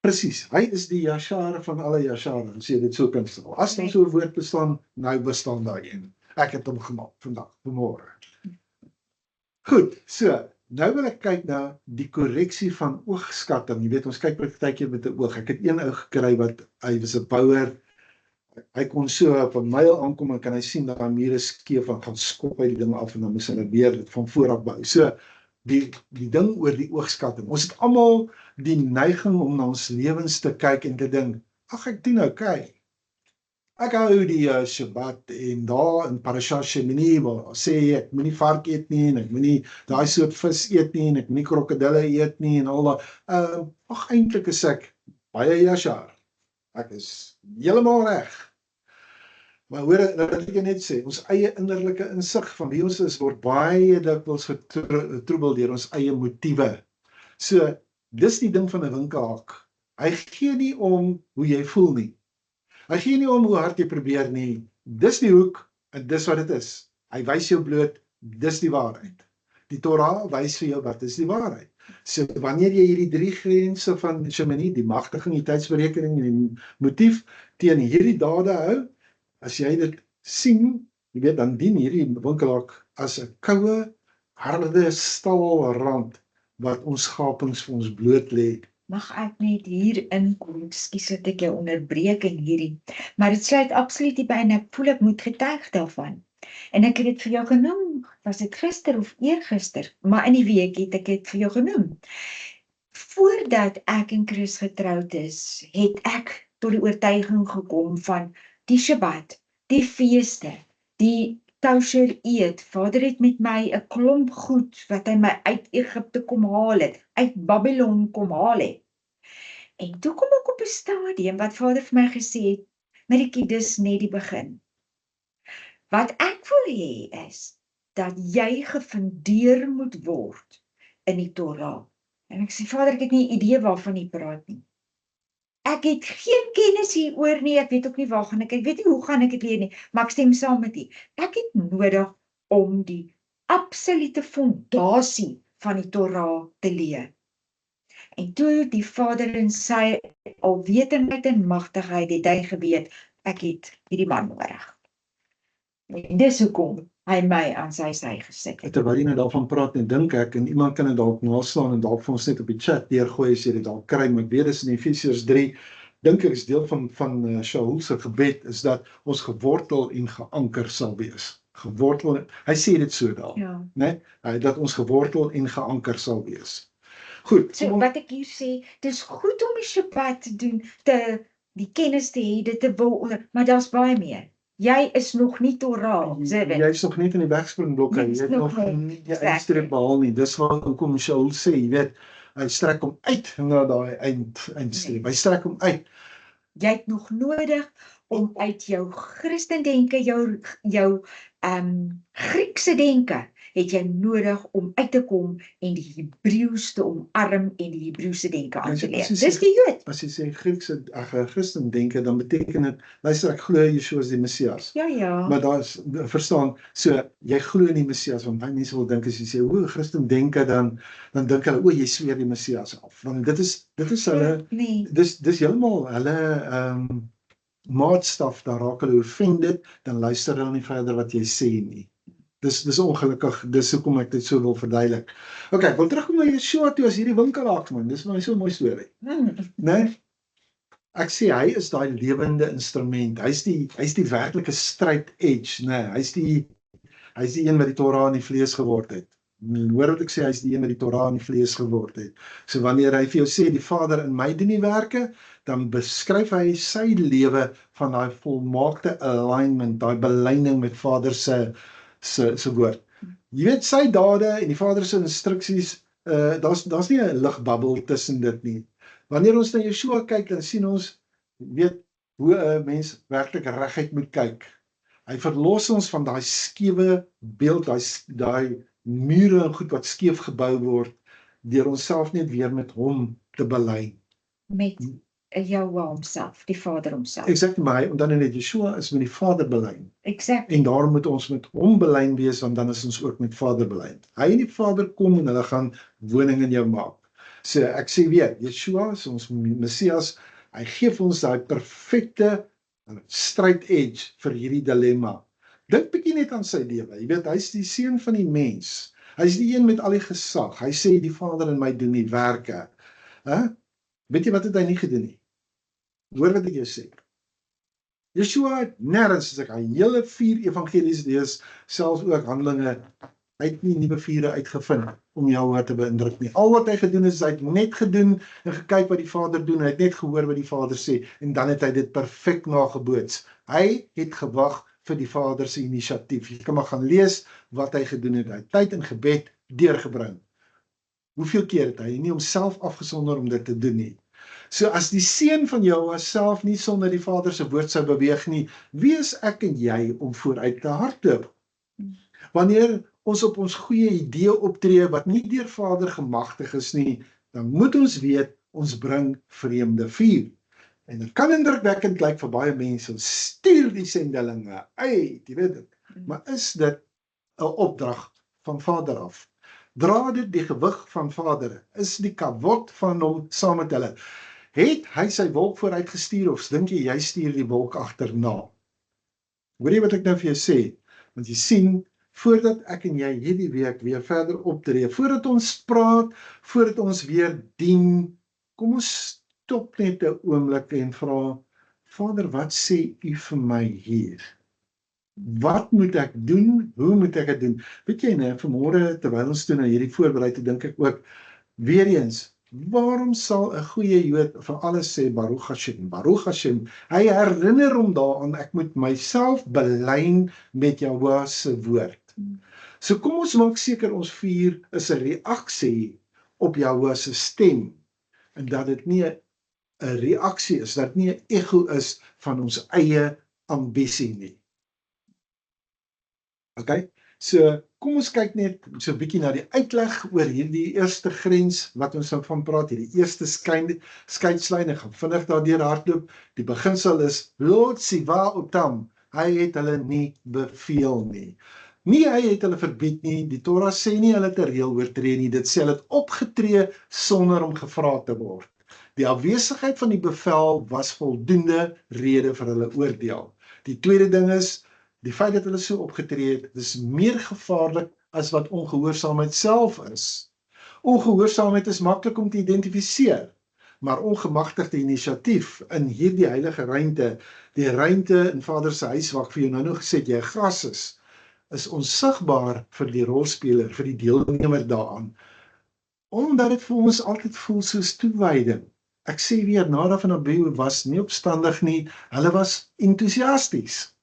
presies. Hy is die Yashar van alle Yashare, as jy dit so kan stel. As daar so 'n woord bestaan, nou bestaan daar een. Ek het hom gemaak vanmôre. Goed, so nou wil ek kyk na die korreksie van oogskatting. Jy weet, ons kyk partykeer met 'n oog. Ek het een ou gekry wat, hy was 'n bouer, hy kon so op 'n myl aankom en kan hy sien dat daai mure skeef en gaan skop hy die ding af en dan moes hulle weer dit van voor af bou. So, die ding oor die oogskatting. Ons het almal die neiging om na ons lewens te kyk en te dink, ag ek doen okay. Ek hou die Shabbat en daar in Parashat Shemini waar sê ek moenie vark eet nie en ek moenie daai soort vis eet nie en ek moenie krokodille eet nie en al daai. Ag eintlik is ek baie Yashar. Ek is heeltemal reg. Maar hoor wat ek net sê, ons eie innerlike insig van wie ons is word baie dikwels getroebel deur ons eie motiewe. So dis die ding van 'n winkelhaak. Hy gee nie om hoe jy voel nie. Hy gee nie om hoe hard jy probeer nie. Dis die hoek en dis wat dit is. Hy wys jou bloot, dis die waarheid. Die Torah wys vir jou wat is die waarheid. So wanneer jy hierdie 3 grense van Shemini, die magtiging, die tydsberekening en die motief teen hierdie dade hou, as jy dit sien, jy weet, dan dien hierdie winkelhaak as 'n koue, harde staalrand wat ons gapings vir ons bloot lê. Mag ek net hier inkom, ekskuus dat ek jou onderbreek in hierdie, maar dit sluit absoluut nie by en ek voel ek moet getuig daarvan. En ek het dit vir jou genoem was dit gister of eergister, maar in die week het ek dit vir jou genoem. Voordat ek en Chris getroud is, het ek tot die oortuiging gekom van die Shabbat, die feeste, die kosher eet. Vader het met my 'n klomp goed wat hy my uit Egipte kom haal het, uit Babylon kom haal het. En toe kom ek op 'n stadium wat Vader vir my gesê het, Marietjie, dis net die begin. Wat ek wil hê is dat jy gefundeer moet word in die Torah. En ek sê, Vader, ek het nie 'n idee waarvan jy praat nie. Ek het geen kennis hieroor nie, ek weet ook nie waar gaan ek weet nie hoe gaan ek dit leer nie, maar ek stem saam met u. Ek het nodig om die absolute fondasie van die Torah te leer. En toe die Vader in sy alwetendheid en magtigheid het hy geweet, ek het hierdie man nodig. En dis hoekom hy my aan sy sy gesit het. Terwyl jy nou daarvan praat en dink ek, en iemand kan dit dalk naslaan en dalk vir ons net op die chat deurgooi as jy dit dalk kry, maar ek weet dis in Efesiërs 3, dink ek is deel van Shaul se gebed, is dat ons gewortel en geanker sal wees. Gewortel, hy sê dit so daar, Ja. né? Dat ons gewortel en geanker sal wees. Goed, So wat ek hier sê, dis goed om die Shabbat te doen, die kennis te hê, dit te wil, maar daar's baie meer. Jy is nog nie Torah, sê dit. Jy is nog net in die wegspringblokke, Jy is jy het nog nog nie, nie die exactly. eindstreep behaal nie. Dis hoekom Shaul sê, jy weet, hy strek hom uit na daai eindstreep. Hy strek hom uit. Jy het nog nodig om uit jou Christendenke, jou Griekse denke, het jy nodig om uit te kom en die Hebreëus te omarm en die Hebreëse denke aan As te jy- leer. as jy Dis sê- die Jood. As jy sê Griekse, Christen denke, dan beteken dit, luister, ek glo Yeshua is die Messias. Ja, ja. Maar daar is, verstaan, so, jy glo in die Messias, want baie mense wil dink, as jy sê, o, Christen denke, dan dink hulle, o, jy sweer die Messias af. Want dit is hulle, Nee. dis heeltemal hulle, maatstaf, daar raak hulle offended, dan luister hulle nie verder wat jy sê nie. Dis ongelukkig, dis hoekom ek dit so wil verduidelik. Ok, ek wil terugkom na Yeshua toe, as hierdie winkelaar, dis vir my so 'n mooi storie. Nee? Ek sê hy is daai lewende instrument. Hy's die werklike straight edge, nee. Hy's die een wat die Torah in die vlees geword het. Hoor wat ek sê, hy's die een wat die Torah in die vlees geword het. So wanneer hy vir jou sê die Vader in my doen die werke, dan beskryf hy sy lewe van daai volmaakte alignment, daai belyning met Vader se woord. Jy weet, sy dade en die Vader se instruksies, daar's nie 'n ligbabbel tussen dit nie. Wanneer ons na Yeshua kyk, dan sien ons, weet, hoe 'n mens werklik reguit moet kyk. Hy verlos ons van daai skewe beeld, daai mure en goed wat skeef gebou word, deur onsself net weer met hom te belyn. Met Yahweh homself, die Vader homself. Exact, maar hy, dan net Yeshua is met die Vader belyn. Exact. En daarom moet ons met hom belyn wees, want dan is ons ook met Vader belyn. Hy en die Vader kom en hulle gaan woning in jou maak. So ek sê weer, Yeshua is ons Messias, hy gee vir ons daai perfekte straight edge vir hierdie dilemma. Dink bietjie net aan sy lewe. Jy weet, hy's die seun van die mens. Hy's die een met al die gesag. Hy sê die Vader in my doen die werke. Weet jy wat het hy nie gedoen nie? Hoor wat ek jou sê. Yeshua het nêrens, as ek hy hele 4 evangelies lees, selfs ook Handelinge, hy het nie nuwe vure uitgevind om jou te beïndruk nie. Al wat hy gedoen is, hy het net gedoen en gekyk wat die Vader doen, hy het net gehoor wat die Vader sê, en dan het hy dit perfek nageboots. Hy het gewag vir die Vader se inisiatief. Jy kan maar gaan lees wat hy gedoen het. Hy het tyd in gebed deurgebring. Hoeveel keer het hy nie homself afgesonder om dit te doen nie? So as die seun van jou self nie sonder die Vader se woord sou beweeg nie, wie is ek en jy om vooruit te hardloop? Wanneer ons op ons goeie idee optree wat nie deur Vader gemagtig is nie, dan moet ons weet, ons bring vreemde vuur. En dit kan indrukwekkend lyk vir baie mense, ons stuur die sendelinge uit, jy weet dit. Maar is dit 'n opdrag van Vader af? Dra dit die gewig van Vader? Is die kavot van hom saam met hulle? Het hy sy wolk vooruit gestuur, of dink jy stuur die wolk agterna? Hoor jy wat ek nou vir jou sê? Want jy sien, voordat ek en jy hierdie week weer verder optree, voordat ons praat, voordat ons weer dien, kom ons stop net 'n oomblik en vra, Vader, wat sê u vir my hier? Wat moet ek doen? Hoe moet ek dit doen? Weet jy, nee, vanmôre terwyl ons toe na hierdie voorberei te dink ek ook, weer eens, waarom sal 'n goeie Jood vir alles sê Baruch Hashem? Baruch Hashem. Hy herinner hom daaraan, ek moet myself belyn met Jahweh se woord. So kom ons maak seker ons vier is 'n reaksie op Jahweh se stem en dat dit nie 'n reaksie is, dat nie 'n ego is van ons eie ambisie nie. Okay? So kom ons kyk net so 'n bietjie na die uitleg oor hierdie eerste grens wat ons nou van praat, hierdie eerste skeidslyn. Ek gaan vinnig daardeur hardloop. Die beginsel is Lord Siva Otam. Hy het hulle nie beveel nie. Nie hy het hulle verbied nie. Die Torah sê nie hulle het 'n reël oortree nie. Dit sê hulle het opgetree sonder om gevra te word. Die afwesigheid van die bevel was voldoende rede vir hulle oordeel. Die tweede ding is die feit dat hulle so opgetree het, is meer gevaarlik as wat ongehoorsaamheid self is. Ongehoorsaamheid is maklik om te identifiseer, maar ongemagtigde inisiatief in hierdie heilige ruimte, die ruimte in Vader se huis waar ek vir jou nou gesê het jy 'n gas is onsigbaar vir die rolspeler, vir die deelnemer daaraan, omdat dit vir ons altyd voel soos toewyding. Ek sê weer, Nadav en Abihu was nie opstandig nie, hulle was entoesiasties.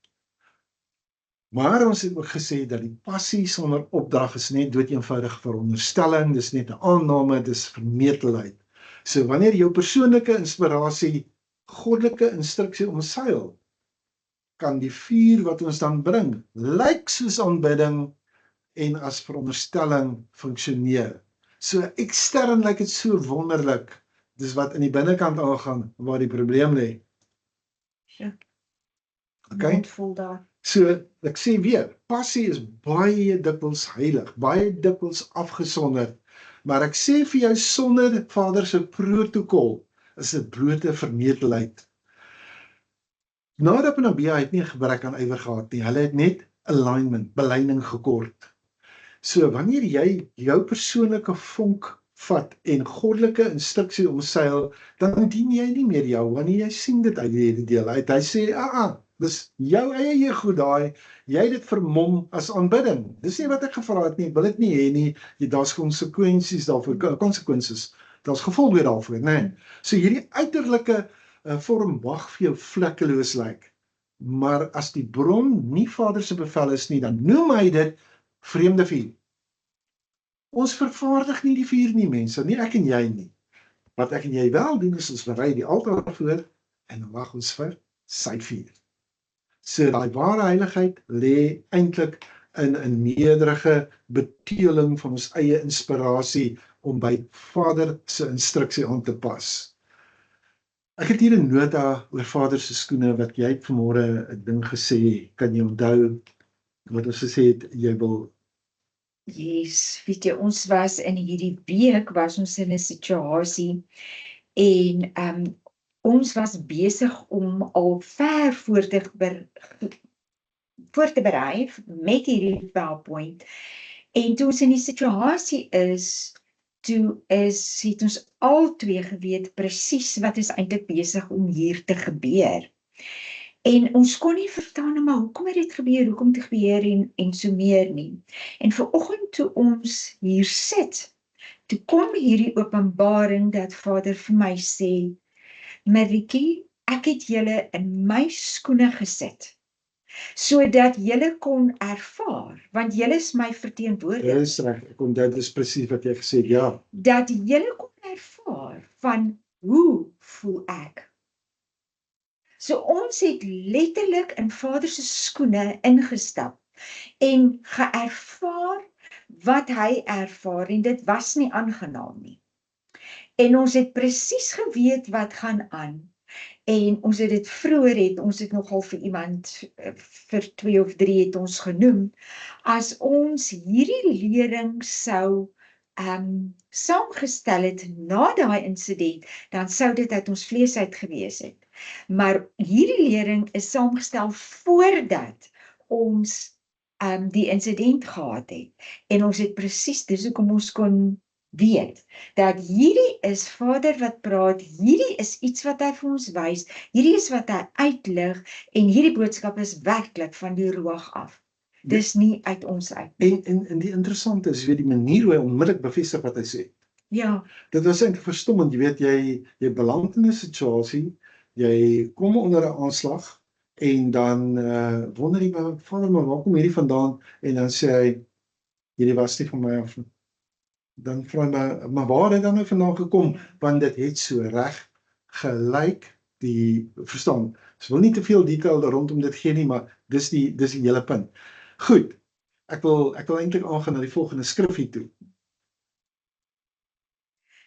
Maar ons het ook gesê dat die passie sonder opdrag is net doeteenvoudig veronderstelling, dis net 'n aanname, dis vermetelheid. So wanneer jou persoonlike inspirasie goddelike instruksie omseil, kan die vuur wat ons dan bring, lyk soos aanbidding en as veronderstelling funksioneer. So ekstern lyk dit so wonderlik, dis wat in die binnekant aangaan waar die probleem lê. Ja. Okay? Voel daar. So, ek sê weer, passie is baie dikwels heilig, baie dikwels afgesonderd, maar ek sê vir jou sonder Vader se protokol is dit blote vermetelheid. Nadav en Abihu het nie 'n gebrek aan ywer gehad nie, hulle het net alignment, belyning gekort. So, wanneer jy jou persoonlike vonk vat en goddelike instruksie omseil, dan dien jy nie meer jou, wanneer jy sien dit uit hierdie deel uit. Hy sê, dis jou eie ego daai, jy het dit vermom as aanbidding. Dis nie wat ek gevra het nie, ek wil dit nie hê nie, daar's konsekwensies daarvoor, konsekwensies, daar's gevolge daarvoor, né? So hierdie uiterlike vorm mag vir jou vlekkeloos lyk, maar as die bron nie Vader se bevel is nie, dan noem hy dit vreemde vuur. Ons vervaardig nie die vuur nie, mense, nie ek en jy nie. Wat ek en jy wel doen is ons berei die altaar voor en dan wag ons vir sy vuur. So daai ware heiligheid lê eintlik in 'n nederige beteeling van ons eie inspirasie om by Vader se instruksie aan te pas. Ek het hier 'n nota oor Vader se skoene wat jy vanmôre 'n ding gesê, kan jy onthou wat ons gesê het, jy wil. Yes, weet jy, ons was in hierdie week, was ons in 'n situasie en ons was besig om al ver voor te berei met hierdie PowerPoint. En toe ons in die situasie is, het ons al twee geweet presies wat is eintlik besig om hier te gebeur. En ons kon nie verstaan, maar hoekom het dit gebeur, hoekom het dit gebeur en so meer nie. En vanoggend toe ons hier sit, toe kom hierdie openbaring dat Vader vir my sê, Marietjie, ek het julle in my skoene gesit, sodat julle kon ervaar, want julle is my verteenwoordiger. Dis reg, ek onthou dis presies wat jy gesê het, ja. Dat julle kon ervaar van hoe voel ek. So ons het letterlik in Vader se skoene ingestap en geervaar wat hy ervaar en dit was nie aangenaam nie. En ons het presies geweet wat gaan aan. En ons het dit vroeër ons het nogal vir iemand, vir 2 of 3 het ons genoem, as ons hierdie lering sou saamgestel het na daai insident, dan sou dit uit ons vlees uit gewees het. Maar hierdie lering is saamgestel voordat ons die insident gehad het. En ons het presies, dis hoekom ons kon weet dat hierdie is Vader wat praat, hierdie is iets wat hy vir ons wys, hierdie is wat hy uitlig en hierdie boodskap is werklik van die Ruach af. Dis nie uit ons uit nie. En die interessante is, die manier hoe hy onmiddellik bevestig wat hy sê. Ja, Dit was eintlik verstommend, jy beland in 'n situasie, jy kom onder 'n aanslag en dan wonder jy, Vader, maar waar kom hierdie vandaan? En dan sê hy, hierdie was nie van my af nie. Dan vra hy, maar waar het dit dan nou vandaan gekom? Want dit het so reg gelyk, verstaan, ek wil nie te veel detail rondom dit gee nie, maar dis die hele punt. Goed, ek wil eintlik aangaan na die volgende skrifgie toe.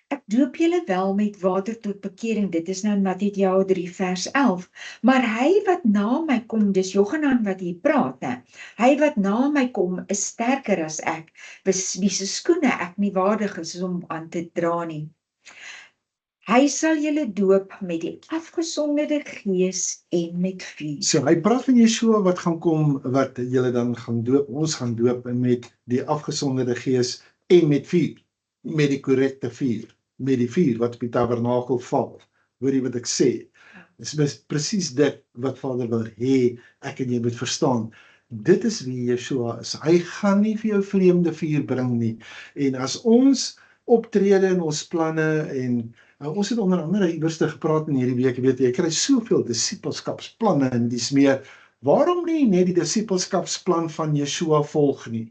ek doop julle wel met water tot bekering, dit is nou in Matteus 3 vers 11, maar hy wat na my kom, dis Johanan wat hier praat, ne? Hy wat na my kom is sterker as ek, wie se skoene ek nie waardig is om aan te dra nie. Hy sal julle doop met die afgesonderde gees en met vuur. So hy praat van Yeshua wat gaan kom, wat julle dan gaan doop, ons gaan doop met die afgesonderde gees en met vuur, met die korrekte vuur, met die vuur wat op die tabernakel val. Hoor jy wat ek sê? Dis presies dit wat Vader wil hê, ek en jy moet verstaan. Dit is wie Yeshua is. Hy gaan nie vir jou vreemde vuur bring nie. En as ons optrede en ons planne en ons het onder andere iewers gepraat in hierdie week, weet jy kry soveel disippelskapsplanne en dis meer, waarom nie net die disippelskapsplan van Yeshua volg nie?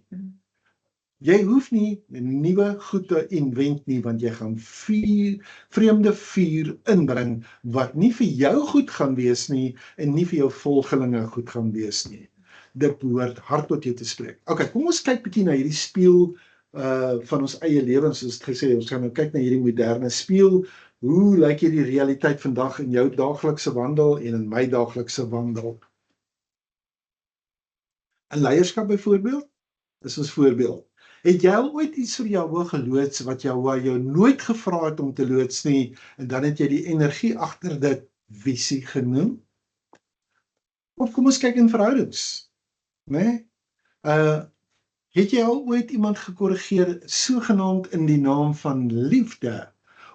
Jy hoef nie nuwe goed te invent nie, want jy gaan vreemde vuur inbring, wat nie vir jou goed gaan wees nie, en nie vir jou volgelinge goed gaan wees nie. Dit behoort hard tot jou te spreek. Ok, kom ons kyk bietjie na hierdie spieël van ons eie lewens, soos gesê, ons gaan nou kyk na hierdie moderne spieël, hoe lyk hierdie realiteit vandag in jou daaglikse wandel en in my daaglikse wandel? In leierskap byvoorbeeld, is ons voorbeeld. Het jy al ooit iets vir Jahwe geloods, wat Jahwe jou nooit gevra het om te loods nie, en dan het jy die energie agter dit visie genoem? Of kom ons kyk in verhoudings, né? Het jy al ooit iemand gekorrigeer, sogenaamd in die naam van liefde,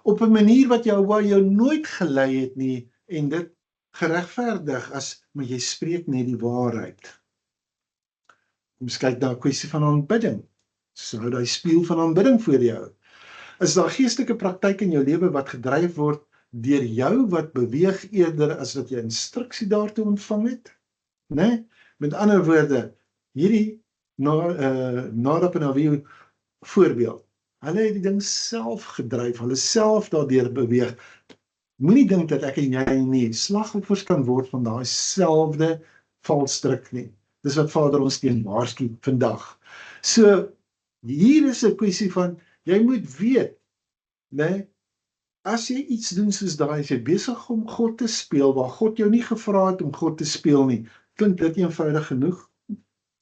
op 'n manier wat jou nooit gelei het nie, en dit geregverdig as, maar jy spreek net die waarheid. Kom ons kyk na 'n kwessie van aanbidding. So hou daai spieël van aanbidding voor jou. Is daar geestelike praktyk in jou lewe wat gedryf word deur jou wat beweeg eerder as wat jy instruksie daartoe ontvang het? Né? Met ander woorde, hierdie Nadab en Abihu voorbeeld. Hulle het die ding self gedryf, hulle self daardeur beweeg. Moenie dink dat ek en jy nie slagoffers kan word van daai selfde valstrik nie. Dis wat Vader ons teen waarsku vandag. So, hier is 'n kwessie van, jy moet weet, né, as jy iets doen soos daai, as jy besig om God te speel, waar God jou nie gevra het om God te speel nie, klink dit eenvoudig genoeg?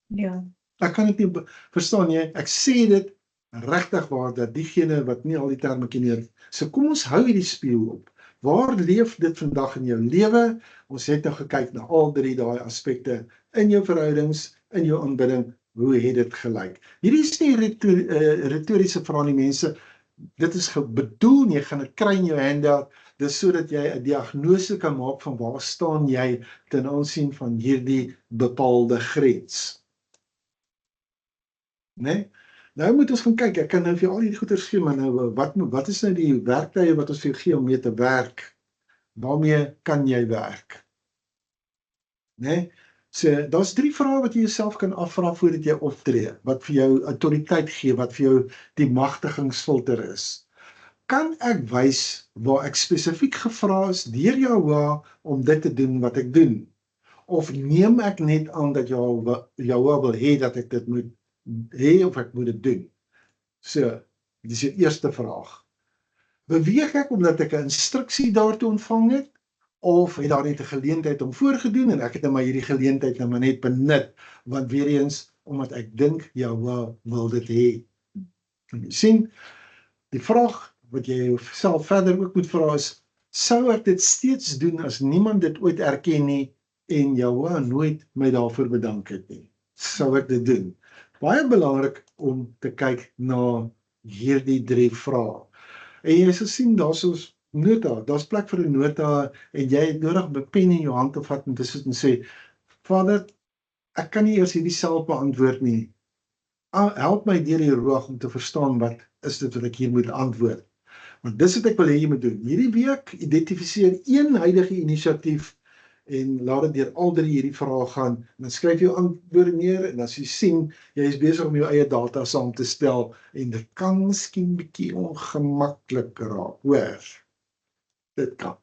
Ja. Ek kan dit nie verstaan jy, ek sê dit regtig waar, dat diegene wat nie al die terme ken nie, so kom ons hou hierdie spieël op. Waar leef dit vandag in jou lewe? Ons het nou gekyk na al drie daai aspekte, in jou verhoudings, in jou aanbidding, hoe het dit gelyk? Hierdie is nie retoriese vrae nie, mense, dit is bedoel, jy gaan dit kry in jou handout, dis sodat jy 'n diagnose kan maak van waar staan jy ten aansien van hierdie bepaalde grens. Né? Nou moet ons gaan kyk, ek kan nou vir al hierdie goeders gee, maar nou, wat is nou die werktuie wat ons vir jou gee om mee te werk? Waarmee kan jy werk? Né? So, daar's 3 vrae wat jy jouself kan afvra voordat jy optree, wat vir jou autoriteit gee, wat vir jou die magtigingsfilter is. Kan ek wys waar ek spesifiek gevra is deur Jahwe om dit te doen wat ek doen? Of neem ek net aan dat Jahwe wil hê dat ek dit moet hê of ek moet dit doen? So, dis jou eerste vraag. Beweeg ek omdat ek 'n instruksie daartoe ontvang het? Of het daar net 'n geleentheid om voorgedoen en ek het nou maar hierdie geleentheid nou maar net benut, want weer eens, omdat ek dink Jahwe wil dit hê. En jy sien, die vraag wat jy jouself verder ook moet vra is, sou ek dit steeds doen as niemand dit ooit erken nie en Jahwe nooit my daarvoor bedank het nie? Sou ek dit doen? Baie belangrik om te kyk na hierdie 3 vrae. En jy sal sien, daar's ons nota, daar's plek vir 'n nota, en jy het nodig om 'n pen in jou hand te vat en te sit en sê, Vader, ek kan nie eers hierdie self beantwoord nie. Help my deur die roog om te verstaan wat is dit wat ek hier moet antwoord. Want dis wat ek wil hê jy moet doen. Hierdie week identifiseer een huidige inisiatief en laat dit deur al 3 hierdie vrae gaan. En dan skryf jy jou antwoorde neer en as jy sien, jy is besig om jou eie data saam te stel en dit kan miskien bietjie ongemaklik raak, hoor. Dit kan.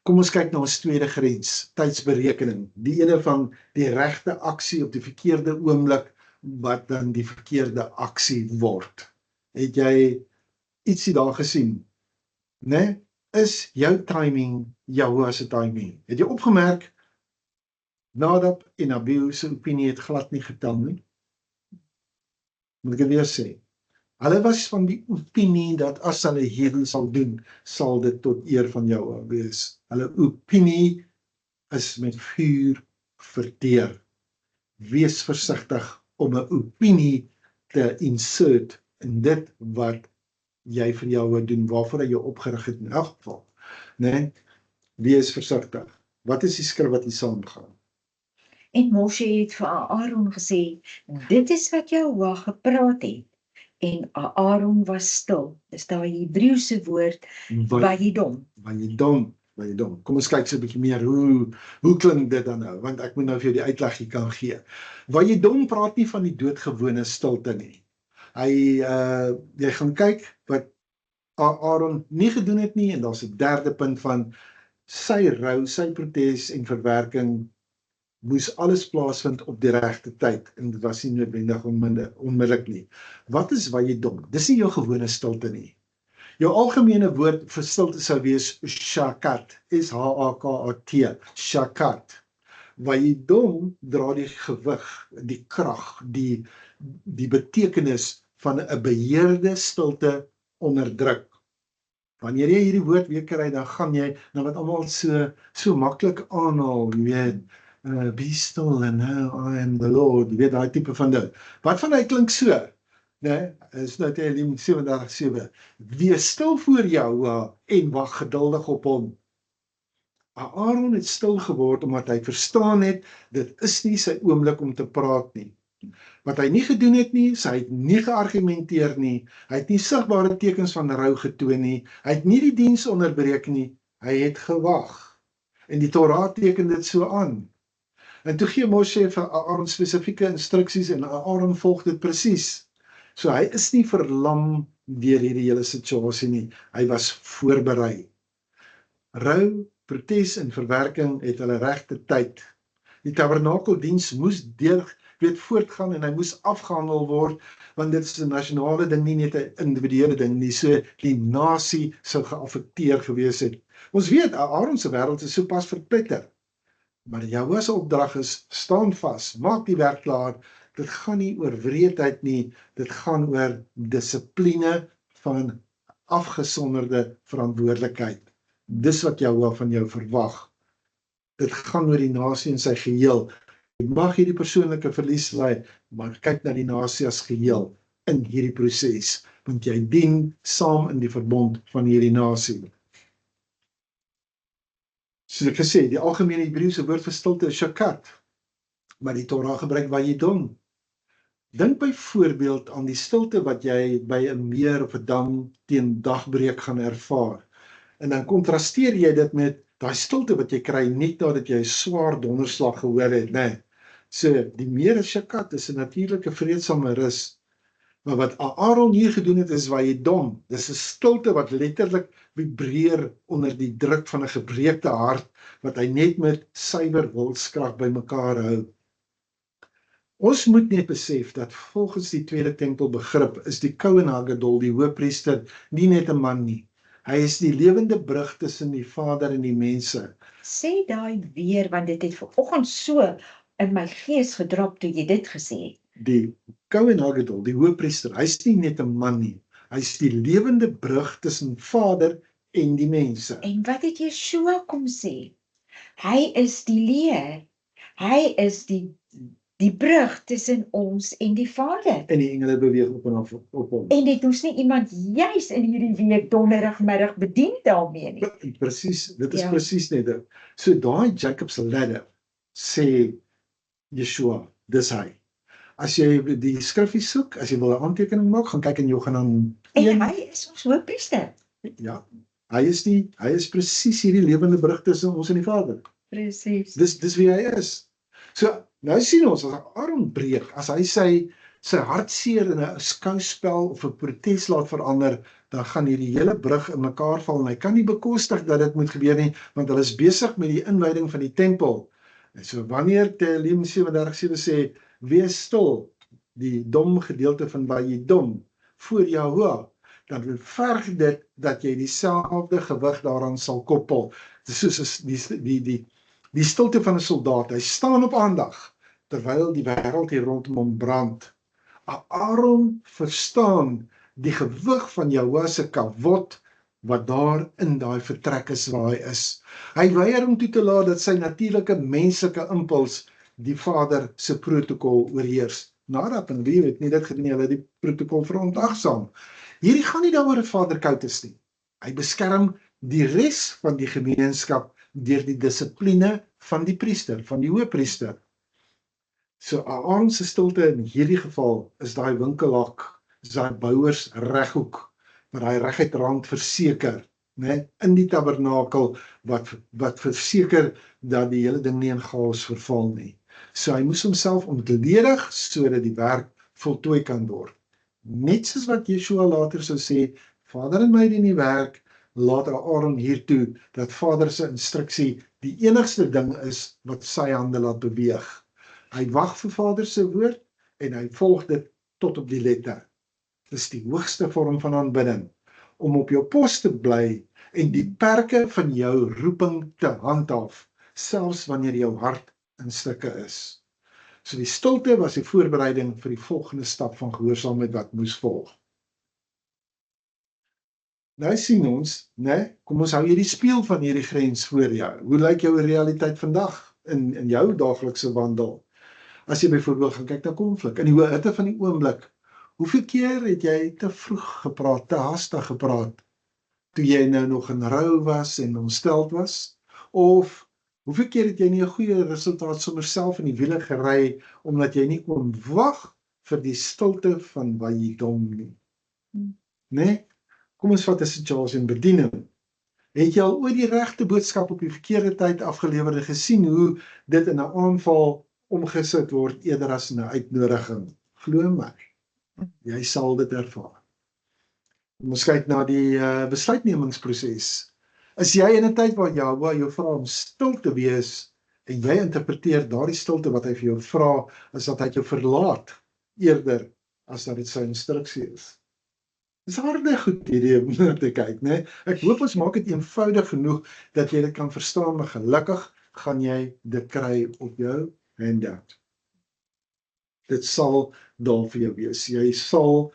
Kom ons kyk na ons tweede grens, tydsberekening. Die ene van die regte aksie op die verkeerde oomblik, wat dan die verkeerde aksie word. Het jy ietsie daar gesien? Né? Is jou timing Jehovah se timing? Het jy opgemerk, Nadab en Abihu se opinie het glad nie getel nie? Moet ek dit weer sê? Hulle was van die opinie dat as hulle hierdie sal doen, sal dit tot eer van Jehovah wees. Hulle opinie is met vuur verteer. Wees versigtig om 'n opinie te insert in dit wat jy vir jou doen, waarvoor jy opgerig het in elk geval. Nee, wees versigtig. Wat is die skrif wat hier saamgaan? En Moshe het vir Aaron gesê, dit is wat Jehovah gepraat het. En Aaron was stil. Dis daai Hebreëse woord, Vayidom. Vayidom. Kom ons kyk so 'n bietjie meer, hoe klink dit dan nou? Want ek moet nou vir jou die uitleg hier kan gee. Vayidom praat nie van die doodgewone stilte nie. Jy gaan kyk wat Aaron nie gedoen het nie, en daar's 'n derde punt van sy rou, sy protes en verwerking moes alles plaasvind op die regte tyd, en dit was nie noodwendig onmiddellik nie. Wat is Vayidom? Dis nie jou gewone stilte nie. Jou algemene woord vir stilte sou wees shakat, S-H-A-K-A-T, shakat. Vayidom dra die gewig, die krag, die betekenis van 'n beheerde stilte onder druk. Wanneer jy hierdie woord weer kry, dan gaan jy na wat almal so maklik aanhaal, jy weet, be still and know I am the Lord, jy weet, daai tipe van ding. Wat van hy klink so? Nee, is nou Tehillim 37:7. Wees stil voor jou en wag geduldig op hom. Aaron het stil geword omdat hy verstaan het, dit is nie sy oomblik om te praat nie. Wat hy nie gedoen het nie, hy het nie geargumenteer nie, hy het nie sigbare tekens van rou getoon nie, hy het nie die diens onderbreek nie, hy het gewag. En die Torah teken dit so aan. En toe gee Moshe vir Aaron spesifieke instruksies en Aaron volg dit presies. So hy is nie verlam deur hierdie hele situasie nie, hy was voorberei. Rou, protes en verwerking het hulle regte tyd. Die tabernakeldiens moes voortgaan en hy moes afgehandel word, want dit is 'n nasionale ding, nie net 'n individuele ding nie, so die nasie sou geaffekteer gewees het. Ons weet, Aaron se wêreld is sopas verpletter, maar Jehovah se opdrag is, staan vas, maak die werk klaar. Dit gaan nie oor wreedheid nie, dit gaan oor dissipline van afgesonderde verantwoordelikheid. Dis wat Jehovah van jou verwag. Dit gaan oor die nasie in sy geheel. Jy mag hierdie persoonlike verlies ly, maar kyk na die nasie as geheel in hierdie proses, want jy dien saam in die verbond van hierdie nasie. Soos ek gesê, die algemene Hebreëse woord vir stilte is shakat, maar die Torah gebruik Vayidom. Dink byvoorbeeld aan die stilte wat jy by 'n meer of 'n dam teen dagbreek gaan ervaar. En dan kontrasteer jy dit met daai stilte wat jy kry net nadat jy 'n swaar donderslag gehoor het, né? So die meer is shakat, is 'n natuurlike vreedsame rus. Maar wat Aaron hier gedoen het is Vayidom. Dis 'n stilte wat letterlik vibreer onder die druk van 'n gebreekte hart wat hy net met suiwer wilskrag bymekaar hou. Ons moet net besef dat volgens die tweede tempel begrip is die Kohen Hagedol, die hoëpriester, nie net 'n man nie. Hy is die lewende brug tussen die Vader en die mense. Sê daai weer, want dit het vanoggend so in my gees gedrop toe jy dit gesê het. Die Kohen Hagedol, die hoëpriester, hy is nie net 'n man nie. Hy is die lewende brug tussen Vader en die mense. En wat het Yeshua kom sê? Hy is die leer. Hy is die die brug tussen ons en die Vader. En die engele beweeg op en af op hom. En het ons nie iemand juis in hierdie week donderdagmiddag bedien daarmee nie. Presies, dit is Ja. presies net dit. So daai Jacob's ladder sê Yeshua, dis hy. As jy die skrifgie soek, as jy wil 'n aantekening maak, gaan kyk in Johannes En 1. hy is ons hoëpriester. Ja, hy is presies hierdie lewende brug tussen ons en die Vader. Presies. Dis wie hy is. So, nou sien ons, as Aaron breek, as hy sy hartseer in 'n skouspel of 'n protes laat verander, dan gaan hierdie hele brug in mekaar val en hy kan nie bekostig dat dit moet gebeur nie, want hulle is besig met die inwyding van die tempel. En so wanneer Tehillim 37:7 sê, wees stil, die dom gedeelte van Vayidom voor Jahoua, dan verg dit dat jy dieselfde gewig daaraan sal koppel. Dis soos die stilte van 'n soldaat. Hy staan op aandag terwyl die wêreld hier rondom hom brand. Aaron verstaan die gewig van Jahoua se kavod wat daar in daai vertrek is waar hy is. Hy weier om toe te laat dat sy natuurlike menslike impuls die Vader se protokol oorheers. Nadat en wie weet nie dit gedoen nie, hulle die protokol verontagsaam. Hierdie gaan nie daaroor 'n Vader koud is nie. Hy beskerm die res van die gemeenskap deur die dissipline van die priester, van die hoëpriester. So Aaron se stilte in hierdie geval is daai winkelhak, is daai bouers reghoek, wat daai reguit rand verseker, né, in die tabernakel wat verseker dat die hele ding nie in chaos verval nie. So hy moes homself ontledig sodat die werk voltooi kan word. Net soos wat Yeshua later sou sê, Vader en my doen die werk, laat Aaron hiertoe dat Vader se instruksie die enigste ding is wat sy hande laat beweeg. Hy wag vir Vader se woord en hy volg dit tot op die letter. Dis die hoogste vorm van aanbidding, om op jou pos te bly en die perke van jou roeping te handhaaf, selfs wanneer jou hart in stukke is. So die stilte was die voorbereiding vir die volgende stap van gehoorsaamheid wat moes volg. Nou sien ons, né, kom ons hou hierdie spieël van hierdie grens voor jou. Hoe lyk jou realiteit vandag in jou daaglikse wandel? As jy byvoorbeeld gaan kyk na konflik, in die hoë hitte van die oomblik, hoeveel keer het jy te vroeg gepraat, te haastig gepraat, toe jy nou nog in rou was en ontsteld was? Of hoeveel keer het jy nie 'n goeie resultaat sommer self in die wiele gery, omdat jy nie kon wag vir die stilte van Vayidom nie? Nee? Kom ons vat 'n situasie in bediening. Het jy al ooit die regte boodskap op die verkeerde tyd afgelewer en gesien hoe dit in 'n aanval omgesit word eerder as 'n uitnodiging? Glo my, jy sal dit ervaar. Ons kyk na die besluitnemingsproses. Is jy in 'n tyd waar Jahoua jou vra om stil te wees en jy interpreteer daardie stilte wat hy vir jou vra is dat hy jou verlaat eerder as dat dit sy instruksie is? Dis harde goed hierdie om na te kyk, né? Ek hoop ons maak dit eenvoudig genoeg dat jy dit kan verstaan, maar gelukkig gaan jy dit kry op jou handout. Dit sal daar vir jou wees. Jy sal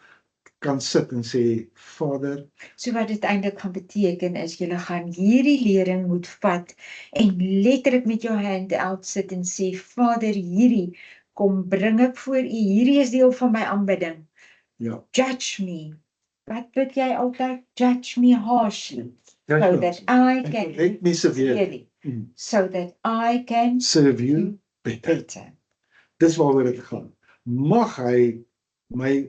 kan sit en sê, Vader, So wat dit eintlik gaan beteken is, jy gaan hierdie lering moet vat en letterlik met jou handout sit en sê, Vader, hierdie kom bring ek voor U, hierdie is deel van my aanbidding. ja, Judge me. Wat bid jy altyd? Judge me harshly, ja, so that I can correct me severely, severely, so that I can serve you better. better. Dis waaroor dit gaan. Mag hy my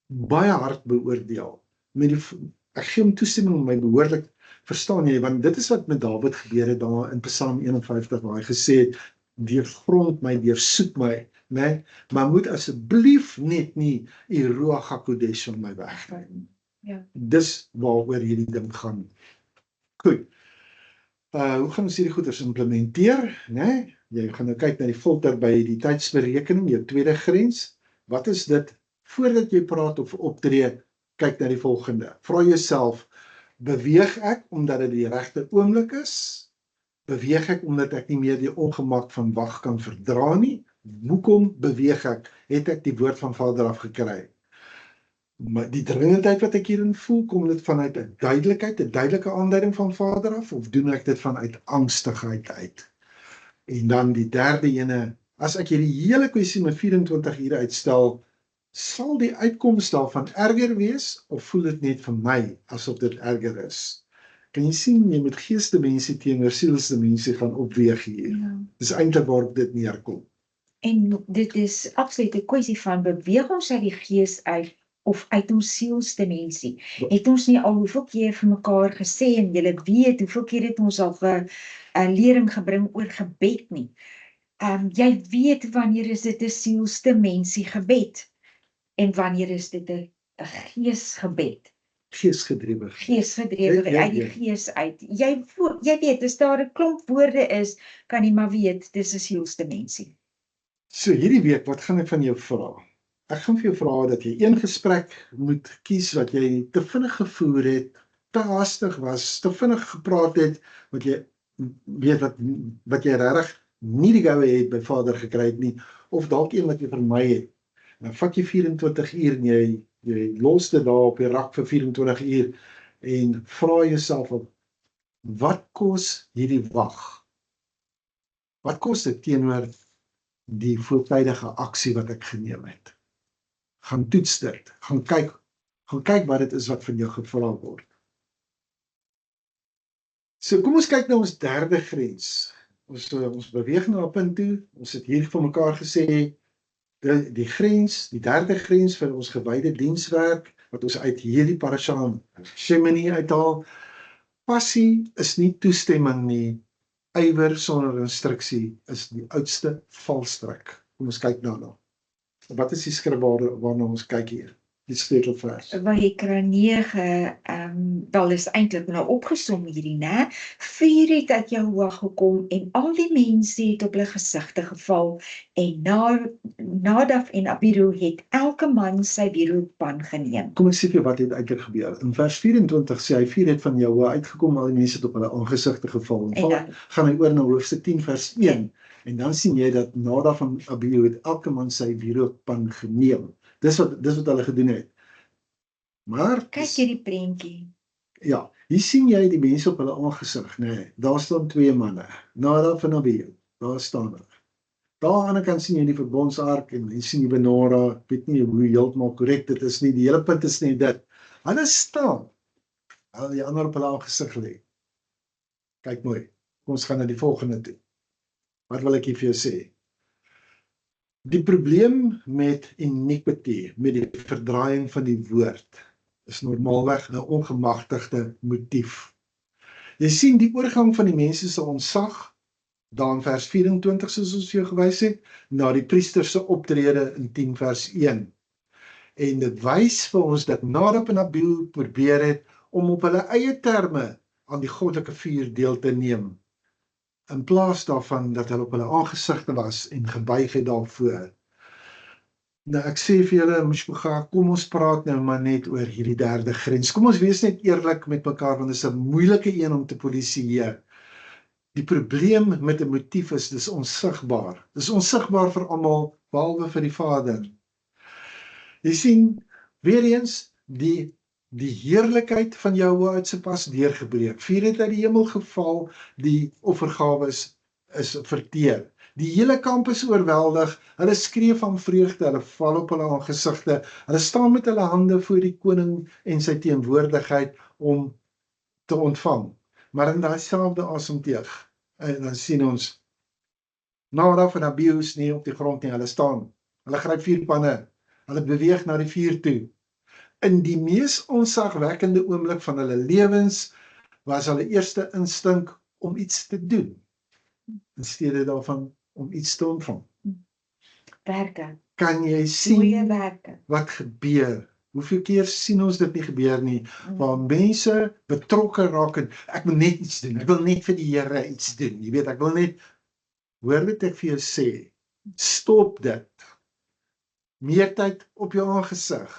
baie hard beoordeel. Ek gee hom toestemming om my behoorlik, verstaan jy, want dit is wat met Dawid gebeur het daar in Psalm 51 waar hy gesê het, deurgrond my, deursoek my, né? Maar moet asseblief net nie die Ruach HaKodesh van my wegneem nie. Ja. Dis waaroor hierdie ding gaan. Goed. Hoe gaan ons hierdie goeders implementeer, né? Jy gaan nou kyk na die filter by die tydsberekening, jou tweede grens. Wat is dit? Voordat jy praat of optree, kyk na die volgende. Vra jouself, beweeg ek omdat dit die regte oomblik is? Beweeg ek omdat ek nie meer die ongemak van wag kan verdra nie? Hoekom beweeg ek? Het ek die woord van Vader af gekry? Maar die dringendheid wat ek hierin voel, kom dit vanuit 'n duidelikheid, 'n duidelike aanduiding van Vader af, of doen ek dit vanuit angstigheid uit? En dan die derde ene, as ek hierdie hele kwessie met 24 ure uitstel, sal die uitkoms daarvan erger wees, of voel dit net vir my asof dit erger is? Kan jy sien, jy moet geesdimensie teenoor sielsdimensie gaan opweeg hier. Ja. Dis eintlik waarop dit neerkom. En dit is absoluut 'n kwessie van beweeg ons uit die gees uit of uit ons sielsdimensie. Het ons nie al hoeveel keer vir mekaar gesê en julle weet hoeveel keer het ons al 'n lering gebring oor gebed nie. Jy weet wanneer is dit 'n sielsdimensie gebed en wanneer is dit 'n geesgebed. Geesgedrewe. Geesgedrewe uit die gees uit. Jy weet, as daar 'n klomp woorde is, kan jy maar weet, dis 'n sielsdimensie. So hierdie week, wat gaan ek van jou vra? Ek gaan vir jou vra dat jy een gesprek moet kies wat jy te vinnig gevoer het, te haastig was, te vinnig gepraat het, wat jy weet wat jy regtig nie die goue het by Vader gekry het nie, of dalk een wat jy vermy het. En dan vat jy 24 uur en jy los dit daar op die rak vir 24 uur en vra jouself op, wat kos hierdie wag? Wat kos dit teenoor die voortydige aksie wat ek geneem het? Gaan toets dit, gaan kyk wat dit is wat van jou gevra word. So kom ons kyk na ons derde grens. Ons beweeg na 'n punt toe, ons het hier vir mekaar gesê, die derde grens vir ons gewyde dienswerk, wat ons uit hierdie parasha Shemini uithaal, passie is nie toestemming nie, ywer sonder instruksie is die oudste valstrik. Kom ons kyk daarna. Wat is die skrif waarna ons kyk hier? Die sleutelvers. Vayikra 9, wel is eintlik nou opgesom hierdie, né? 4 het uit Jahoua gekom en al die mense het op hulle gesigte geval en Nadab en Abihu het elke man sy wierookpan geneem. Kom ek sê vir jou wat het eintlik gebeur. In vers 24 sê hy 4 het van Jahoua uitgekom, al die mense het op hulle aangesigte geval. En dan gaan hy oor na hoofstuk 10 vers 1 en dan sien jy dat Nadab en Abihu het elke man sy wierookpan geneem. Dis wat hulle gedoen het. Maar kyk hierdie prentjie. Ja, hier sien jy die mense op hulle aangesig, nee. Daar staan 2 manne, Nadab en Abihu. Daar staan hulle. Daar aan die ander kant sien jy die verbondsark en jy sien die menorah. Ek weet nie hoe heeltemal korrek dit is nie. Die hele punt is net dit. Hulle staan. Hulle die ander op hulle aangesig lê. Kyk mooi. Kom ons gaan na die volgende toe. Wat wil ek hier vir jou sê? Die probleem met iniquity, met die verdraaiing van die woord, is normaalweg 'n ongemagtigde motief. Jy sien die oorgang van die mense se ontsag, daar in vers 24 soos ons jou gewys het, na die priester se optrede in 10 vers 1. En dit wys vir ons dat Nadab en Abihu probeer het om op hulle eie terme aan die goddelike vuur deel te neem, in plaas daarvan dat hulle op hulle aangesigte was en gebuig het daarvoor. Nou ek sê vir julle, Mishpucha, kom ons praat nou maar net oor hierdie derde grens. Kom ons wees net eerlik met mekaar, want dit is 'n moeilike een om te polisieer. Die probleem met 'n motief is, dis onsigbaar. Dis onsigbaar vir almal, behalwe vir die Vader. Jy sien, weer eens, die heerlikheid van Jahoua het sopas deurgebreek. Vuur het uit die hemel geval, die offergawe is verteer. Die hele kamp is oorweldig, hulle skree van vreugde, hulle val op hulle aangesigte, hulle staan met hulle hande voor die koning en sy teenwoordigheid om te ontvang. Maar in daai selfde asemteug, dan sien ons, Nadab en Abihu is nie op die grond nie, hulle staan, hulle gryp vuurpanne, hulle beweeg na die vuur toe. In die mees onsagwekkende oomblik van hulle lewens was hulle eerste instink om iets te doen, in steede daarvan om iets te ontvang. Werke. Kan jy Goeie sien werke. wat gebeur? Hoeveel keer sien ons dit nie gebeur nie, waar mense betrokke raak en ek wil net iets doen, ek wil net vir die Here iets doen, jy weet, ek wil net, hoor wat ek vir jou sê, stop dit. Meer tyd op jou aangesig,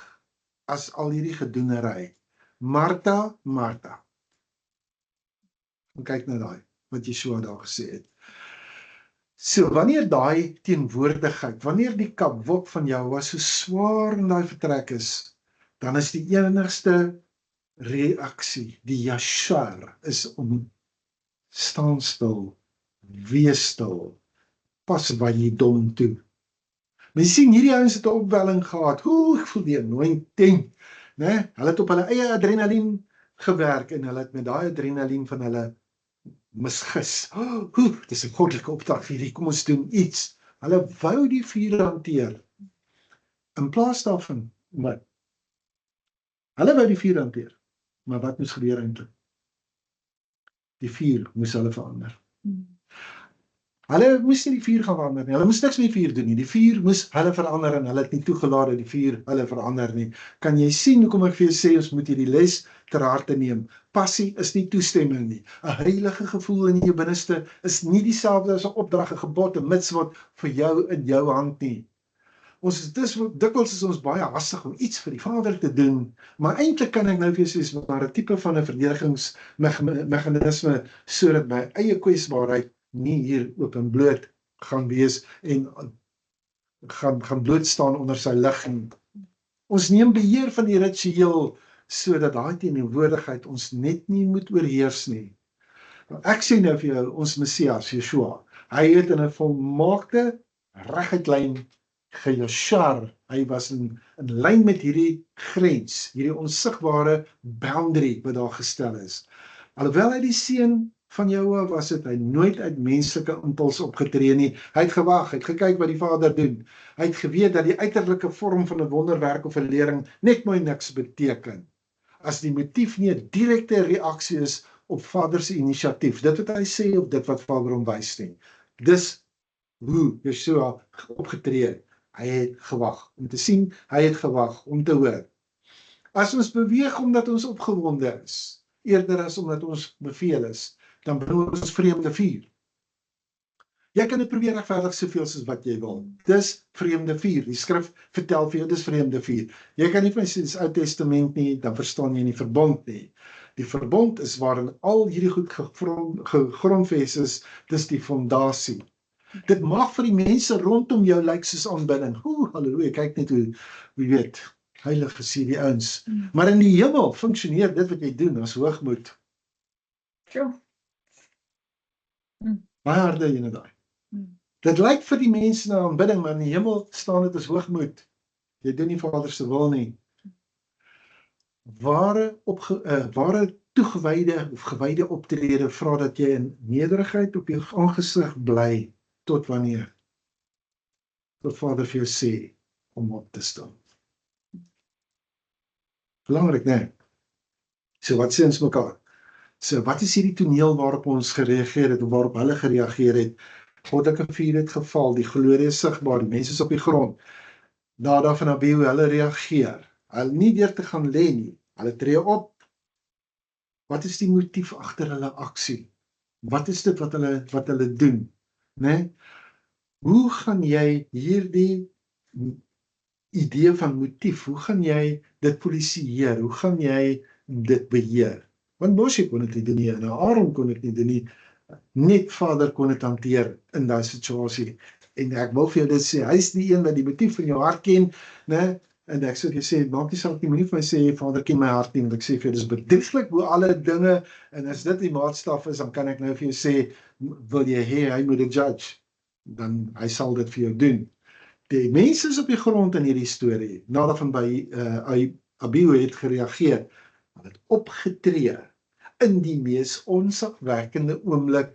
as al hierdie gedoenery. Martha, en kyk na daai, wat Yeshua daar gesê het. So, wanneer daai teenwoordigheid, wanneer die kavok van Jahoua so swaar in daai vertrek is, dan is die enigste reaksie, die yashar, is om staan stil, wees stil, pas by die dom toe. Men sien hierdie ouens het 'n opwelling gehad. Ek voel die anointing, né? Hulle het op hulle eie adrenalien gewerk en hulle het met daai adrenalien van hulle misgis. Dis 'n goddelike opdrag vir hierdie, kom ons doen iets. Hulle wou die vuur hanteer. In plaas daarvan, maar hulle wou die vuur hanteer. Maar wat moes gebeur eintlik? Die vuur moes hulle verander. Hulle moes nie die vuur gaan verander nie. Hulle moes niks met die vuur doen nie. Die vuur moes hulle verander en hulle het nie toegelaat dat die vuur hulle verander nie. Kan jy sien hoekom ek vir jou sê ons moet hierdie les ter harte neem? Passie is nie toestemming nie. 'n Heilige gevoel in jou binneste is nie dieselfde as 'n opdrag, 'n gebod, 'n mitswot vir jou in jou hand nie. Dikwels is ons baie hastig om iets vir die Vader te doen, maar eintlik kan ek nou vir jou sê, maar 'n tipe van 'n verdedigingsmeganisme sodat my eie kwesbaarheid nie hier oop en bloot gaan wees en gaan bloot staan onder sy lig. Ons neem beheer van die ritueel sodat daai teenwoordigheid ons net nie moet oorheers nie. Ek sê nou vir jou, ons Messias, Yeshua, hy het in 'n volmaakte reguit lyn gejashar. Hy was in lyn met hierdie grens, hierdie onsigbare boundary wat daar gestel is. Alhoewel hy die seun van Jahweh was, het hy nooit uit menslike impuls opgetree nie. Hy het gewag, hy het gekyk wat die Vader doen. Hy het geweet dat die uiterlike vorm van 'n wonderwerk of 'n lering net mooi niks beteken, as die motief nie 'n direkte reaksie is op Vader se inisiatief, dit wat hy sê of dit wat Vader hom wys nie. Dis hoe Yeshua opgetree het. Hy het gewag om te sien, hy het gewag om te hoor. As ons beweeg omdat ons opgewonde is, eerder as omdat ons beveel is, dan bring ons vreemde vuur. Jy kan dit probeer regverdig soveel soos wat jy wil. Dis vreemde vuur. Die skrif vertel vir jou, dis vreemde vuur. Jy kan nie vir my sê dis Ou Testament nie, dan verstaan jy nie verbond nie. Die verbond is waarin al hierdie goed gegrondves is, dis die fondasie. Dit mag vir die mense rondom jou lyk soos aanbidding. Halleluja, kyk net hoe weet, heilig is hierdie ouens. Maar in die hemel funksioneer dit wat jy doen as hoogmoed. Baie harde ene daai. Dit lyk vir die mense na aanbidding, maar in die hemel staan dit as hoogmoed. Jy doen nie Vader se wil nie. Ware toegewyde of gewyde optrede vra dat jy in nederigheid op jou aangesig bly. Tot wanneer? Tot Vader vir jou sê om op te staan. Belangrik, né? So wat sê ons mekaar? So wat is hierdie toneel waarop ons gereageer het, of waarop hulle gereageer het? Goddelike vuur het geval, die glorie is sigbaar, die mense is op die grond. Nadav en Abihu, hulle reageer. Hulle nie deur te gaan lê nie. Hulle tree op. Wat is die motief agter hulle aksie? Wat is dit wat hulle doen? Nee? Hoe gaan jy hierdie idee van motief, hoe gaan jy dit polisieer? Hoe gaan jy dit beheer? Want Moshe kon dit nie doen nie, en Aaron kon dit nie doen nie. Net Vader kon dit hanteer in daai situasie. En ek wil vir jou dit sê, hy is die een wat die motief van jou hart ken, né? En ek sê vir jou sê, maak nie saak nie, moenie vir my sê Vader ken my hart nie, want ek sê vir jou dis bedrieglik hoe alle dinge, en as dit die maatstaf is, dan kan ek nou vir jou sê, wil jy hê hy moet dit judge, dan hy sal dit vir jou doen. Die mense is op die grond in hierdie storie, nadat van by Abihu het gereageer, hulle het opgetree in die mees onsagwekkende oomblik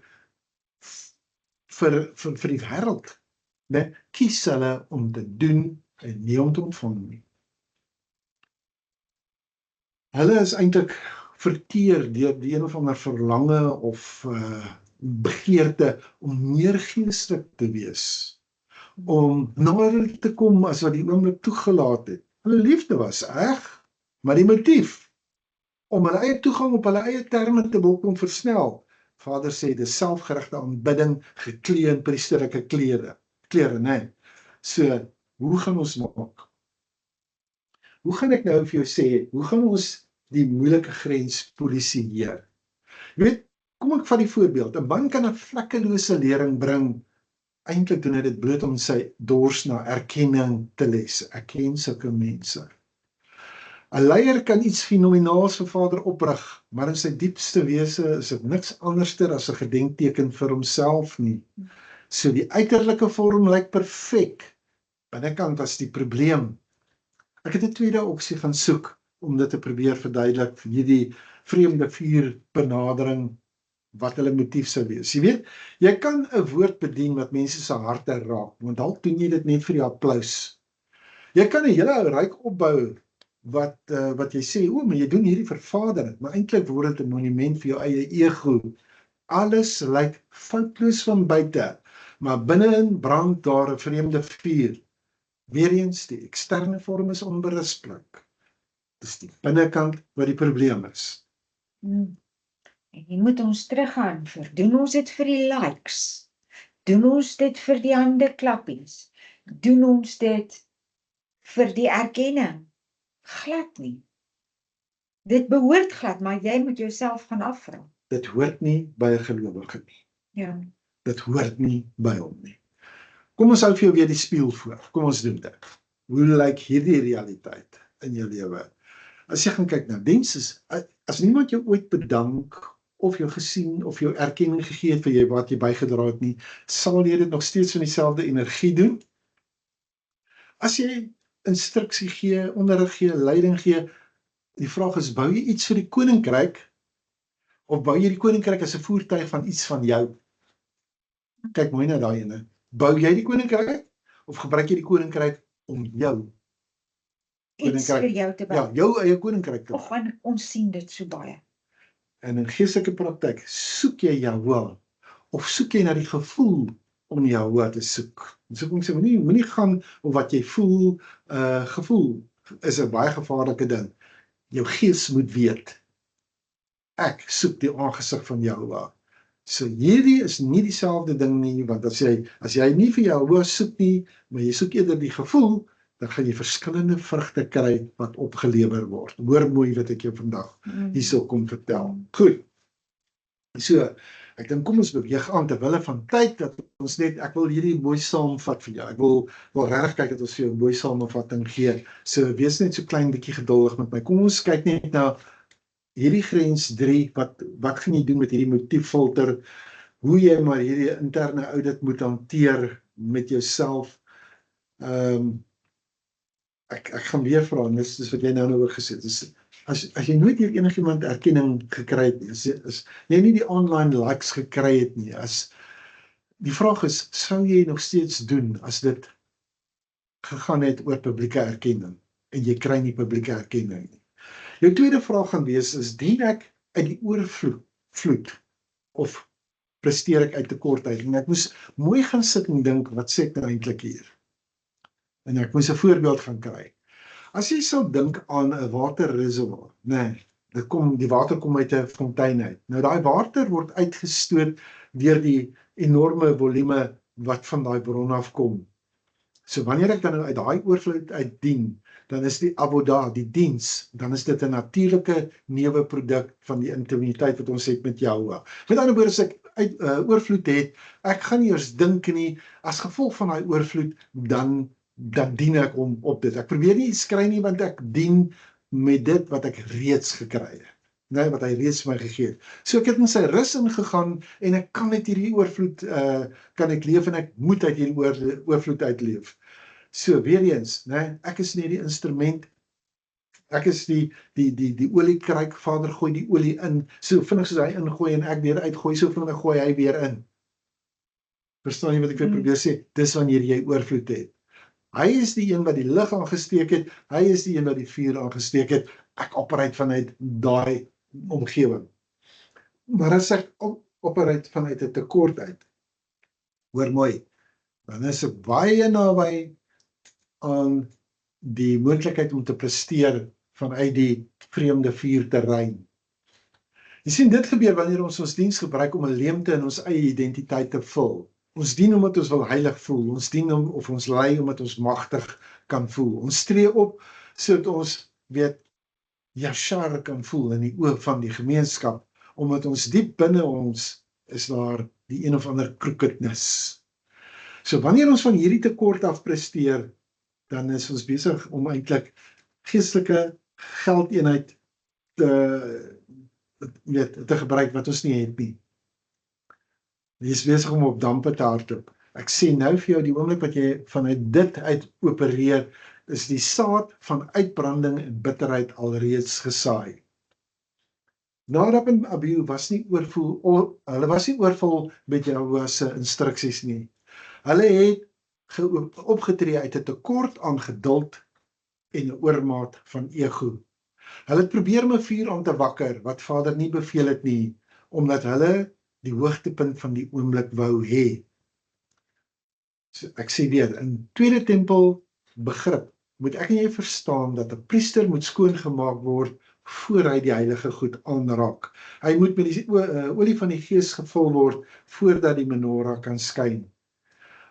vir die wêreld. Nee, kies hulle om te doen en nie om te ontvang nie. Hulle is eintlik verteer deur die een of ander verlange of begeerte om meer geestelik te wees, om nader te kom as wat die oomblik toegelaat het. Hulle liefde was reg, maar die motief om hulle eie toegang op hulle eie terme te wil kom versnel. Vader sê dis selfgerigte aanbidding geklee in priesterlike klere, nee. So, hoe gaan ons maak? Hoe gaan ek nou vir jou sê, hoe gaan ons die moeilike grens polisieer? Jy weet, kom ek vat die voorbeeld, 'n man kan 'n vlekkelose lering bring, eintlik doen hy dit bloot om sy dors na erkenning te les. Ek ken sulke mense. 'n Leier kan iets fenomenaals vir Vader oprig, maar in sy diepste wese is dit niks anderster as 'n gedenkteken vir homself nie. So die uiterlike vorm lyk perfek. Binnekant was die probleem. Ek het 'n tweede opsie gaan soek om dit te probeer verduidelik vir hierdie vreemde vuur benadering wat hulle motief sou wees. Jy weet, jy kan 'n woord bedien wat mense se harte raak, want dalk doen jy dit net vir die applous. Jy kan 'n hele ryk opbou wat jy sê, maar jy doen hierdie vervadering, maar eintlik word dit 'n monument vir jou eie ego. Alles lyk foutloos van buite, maar binne-in brand daar 'n vreemde vuur. Weereens, die eksterne vorm is onberispelik. Dis die binnekant wat die probleem is. En hier moet ons teruggaan vir, doen ons dit vir die likes? Doen ons dit vir die hande klappies? Doen ons dit vir die erkenning? Glad nie. Dit behoort glad, maar jy moet jouself gaan afvra. Dit hoort nie by 'n gelowige nie. Ja. Dit hoort nie by hom nie. Kom ons hou vir jou weer die spieël voor. Kom ons doen dit. Hoe lyk hierdie realiteit in jou lewe? As jy gaan kyk na diens, as niemand jou ooit bedank of jou gesien of jou erkenning gegee het vir wat jy bygedra het nie, sal jy dit nog steeds in dieselfde energie doen? As jy instruksie gee, onderrig gee, leiding gee, die vraag is, bou jy iets vir die koninkryk of bou jy die koninkryk as 'n voertuig van iets van jou? Kyk mooi na daai ene. Bou jy die koninkryk of gebruik jy die koninkryk om jou Iets vir jou te bou. Ja, jou eie koninkryk te bou? Och, en ons sien dit so baie. En in geestelike praktyk, soek jy Jahwe of soek jy na die gevoel om Jahwe te soek? So kom ek sê, moenie gaan op wat jy voel. Gevoel is 'n baie gevaarlike ding. Jou gees moet weet, ek soek die aangesig van Jahwe. So hierdie is nie dieselfde ding nie, want as jy nie vir Jahwe soek nie, maar jy soek eerder die gevoel, dan gaan jy verskillende vrugte kry wat opgelewer word. Hoor mooi wat ek jou vandag hierso kom vertel. Goed. So, ek dink kom ons beweeg aan terwille van tyd dat ons net, ek wil hierdie mooi saamvat vir jou. Ek wil regtig kyk dat ons vir jou 'n mooi samevatting gee. So wees net so klein bietjie geduldig met my. Kom ons kyk net na hierdie grens 3, wat gaan jy doen met hierdie motieffilter? Hoe jy maar hierdie interne audit moet hanteer met jouself. Ek gaan weer vra, en dis wat jy nou oor gesê het. As jy nooit hier enigiemand erkenning gekry het nie, as jy nie die online likes gekry het nie, die vraag is, sou jy nog steeds doen as dit gegaan het oor publieke erkenning en jy kry nie publieke erkenning nie? Jou tweede vraag gaan wees is, dien ek uit die oorvloed of presteer ek uit tekortheid? En ek moes mooi gaan sit en dink, wat sê ek nou eintlik hier? En ek moes 'n voorbeeld gaan kry. As jy sal dink aan 'n waterreservoir, die water kom uit 'n fontein uit. Nou daai water word uitgestoot deur die enorme volume wat van daai bron af kom. So wanneer ek dan nou uit daai oorvloed uitdien, dan is die avoda, die diens, dan is dit 'n natuurlike neeweproduk van die intimiteit wat ons het met Jahwe. Met ander woorde, as ek oorvloed het, ek gaan nie eers dink nie, as gevolg van daai oorvloed, dan dien ek hom op dit. Ek probeer nie iets kry nie, want ek dien met dit wat ek reeds gekry het. Wat hy reeds vir my gegee het. So ek het in sy rus ingegaan, en ek kan met hierdie oorvloed, kan ek leef, en ek moet uit hierdie oorvloed uitleef. So weer eens, ek is nie die instrument, ek is die oliekruik, Vader gooi die olie in, so vinnig soos hy ingooi en ek weer uitgooi, so vinnig gooi hy weer in. Verstaan jy wat ek wil probeer sê? Dis wanneer jy oorvloed het. Hy is die een wat die lig aangesteek het, hy is die een wat die vuur aangesteek het, ek operate vanuit daai omgewing. Maar as ek operate vanuit 'n tekort uit, hoor mooi, dan is ek baie naby aan die moontlikheid om te presteer vanuit die vreemde vuurterrein. Jy sien, dit gebeur wanneer ons diens gebruik om 'n leemte in ons eie identiteit te vul. Ons dien omdat ons wil heilig voel, ons dien of ons lei omdat ons magtig kan voel. Ons tree op sodat ons Yashar kan voel in die oog van die gemeenskap, omdat ons diep binne ons is daar die een of ander crookedness. So wanneer ons van hierdie tekort af presteer, dan is ons besig om eintlik geestelike geldeenheid te gebruik wat ons nie het nie. Jy is besig om op dampe te hardloop. Ek sê nou vir jou, die oomblik wat jy vanuit dit uit opereer, is die saad van uitbranding en bitterheid alreeds gesaai. Nadab en Abihu was nie hulle was nie oorvol met Jahwe se instruksies nie. Hulle het opgetree uit 'n tekort aan geduld en 'n oormaat van ego. Hulle het probeer om 'n vuur aan te wakker wat Vader nie beveel het nie, omdat hulle die hoogtepunt van die oomblik wou hê. So, ek sê weer, in Tweede Tempel begrip moet ek en jy verstaan dat 'n priester moet skoongemaak word voor hy die heilige goed aanraak. Hy moet met die olie van die gees gevul word voordat die menorah kan skyn.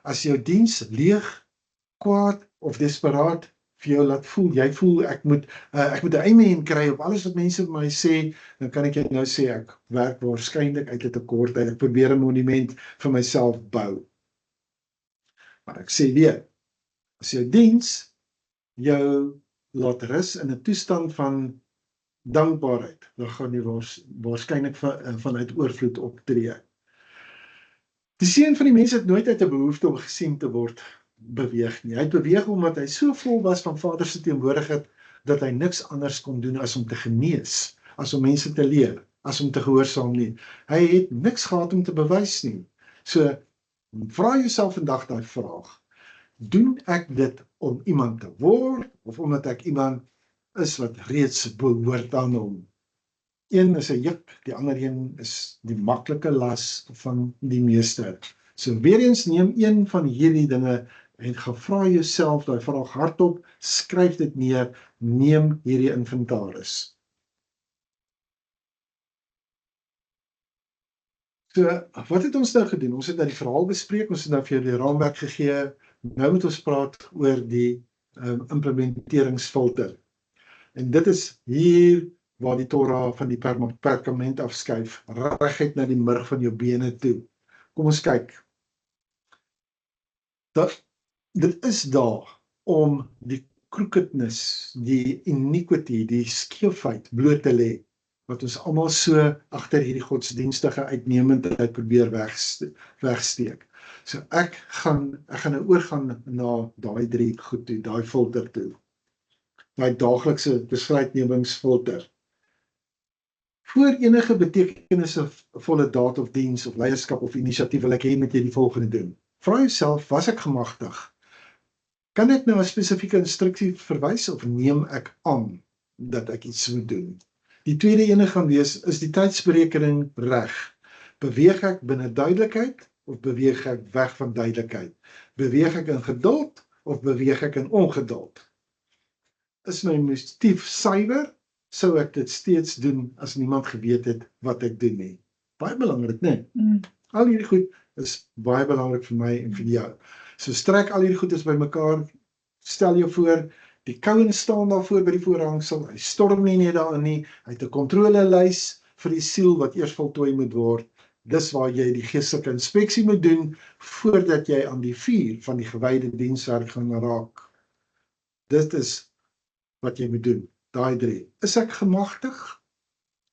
As jou diens leeg, kwaad of desperaat vir jou laat voel, jy voel ek moet 'n amen kry op alles wat mense vir my sê, dan kan ek jou nou sê ek werk waarskynlik uit 'n tekort uit. Ek probeer 'n monument vir myself bou. Maar ek sê weer, as jou diens jou laat rus in 'n toestand van dankbaarheid, dan gaan jy waarskynlik vanuit oorvloed optree. Die seun van die mens het nooit uit 'n behoefte om gesien te word beweeg nie. Hy het beweeg omdat hy so vol was van Vader se teenwoordigheid dat hy niks anders kon doen as om te genees, as om mense te leer, as om te gehoorsaam nie. Hy het niks gehad om te bewys nie. So, vra jouself vandag daai vraag. Doen ek dit om iemand te word of omdat ek iemand is wat reeds behoort aan hom? Een is 'n juk, die ander een is die maklike las van die meester. So weer eens neem een van hierdie dinge en gevra jouself daai vraag hardop, skryf dit neer, neem hierdie inventaris. So, wat het ons nou gedoen? Ons het nou die verhaal bespreek, ons het nou vir jou die raamwerk gegee, nou moet ons praat oor die implementeringsfilter. En dit is hier waar die Torah van die perkament afskuif, reguit na die murg van jou bene toe. Kom ons kyk. Dit is daar om die crookedness, die iniquity, die skeefheid bloot te lê, wat ons almal so agter hierdie godsdienstige uitnemendheid probeer wegsteek. So ek gaan nou oorgaan na daai 3 goed toe, daai filter toe. Daai daaglikse besluitnemingsfilter. Voor enige betekenisvolle daad of diens of leierskap of inisiatief wil ek hê met jy die volgende doen. Vra jouself, was ek gemagtig? Kan ek nou 'n spesifieke instruksie verwys of neem ek aan dat ek iets moet doen? Die tweede ene gaan wees, is die tydsberekening reg? Beweeg ek binne duidelikheid of beweeg ek weg van duidelikheid? Beweeg ek in geduld of beweeg ek in ongeduld? Is my motief suiwer? Sou ek dit steeds doen as niemand geweet het wat ek doen nie? Baie belangrik, né? Al hierdie goed is baie belangrik vir my en vir jou. So strek al hierdie goedes bymekaar, stel jou voor, die Kouen staan daar voor by die voorhangsel, hy storm nie net daarin nie, hy het 'n kontrolelys vir die siel wat eers voltooi moet word. Dis waar jy die geestelike inspeksie moet doen, voordat jy aan die vuur van die gewyde dienswerk gaan raak. Dit is wat jy moet doen, daai 3. Is ek gemagtig?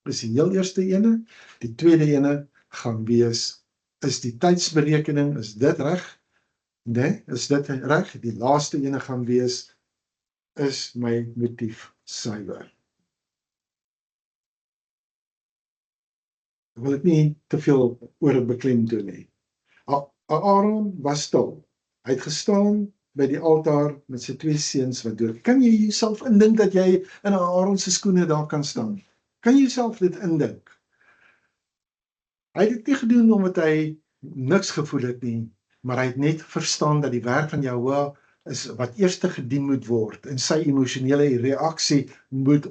Is die heel eerste ene. Die tweede ene gaan wees, is die tydsberekening, is dit reg? Nee, is dit reg? Die laaste ene gaan wees, is my motief suiwer? Ek wil dit nie te veel oor beklemtoon nie. Aaron was stil. Hy het gestaan by die altaar met sy 2 seuns wat dood. Kan jy jouself indink dat jy in Aaron se skoene daar kan staan? Kan jy jouself dit indink? Hy het dit nie gedoen omdat hy niks gevoel het nie, maar hy het net verstaan dat die werk van Jahwe is wat eerste gedien moet word en sy emosionele reaksie moet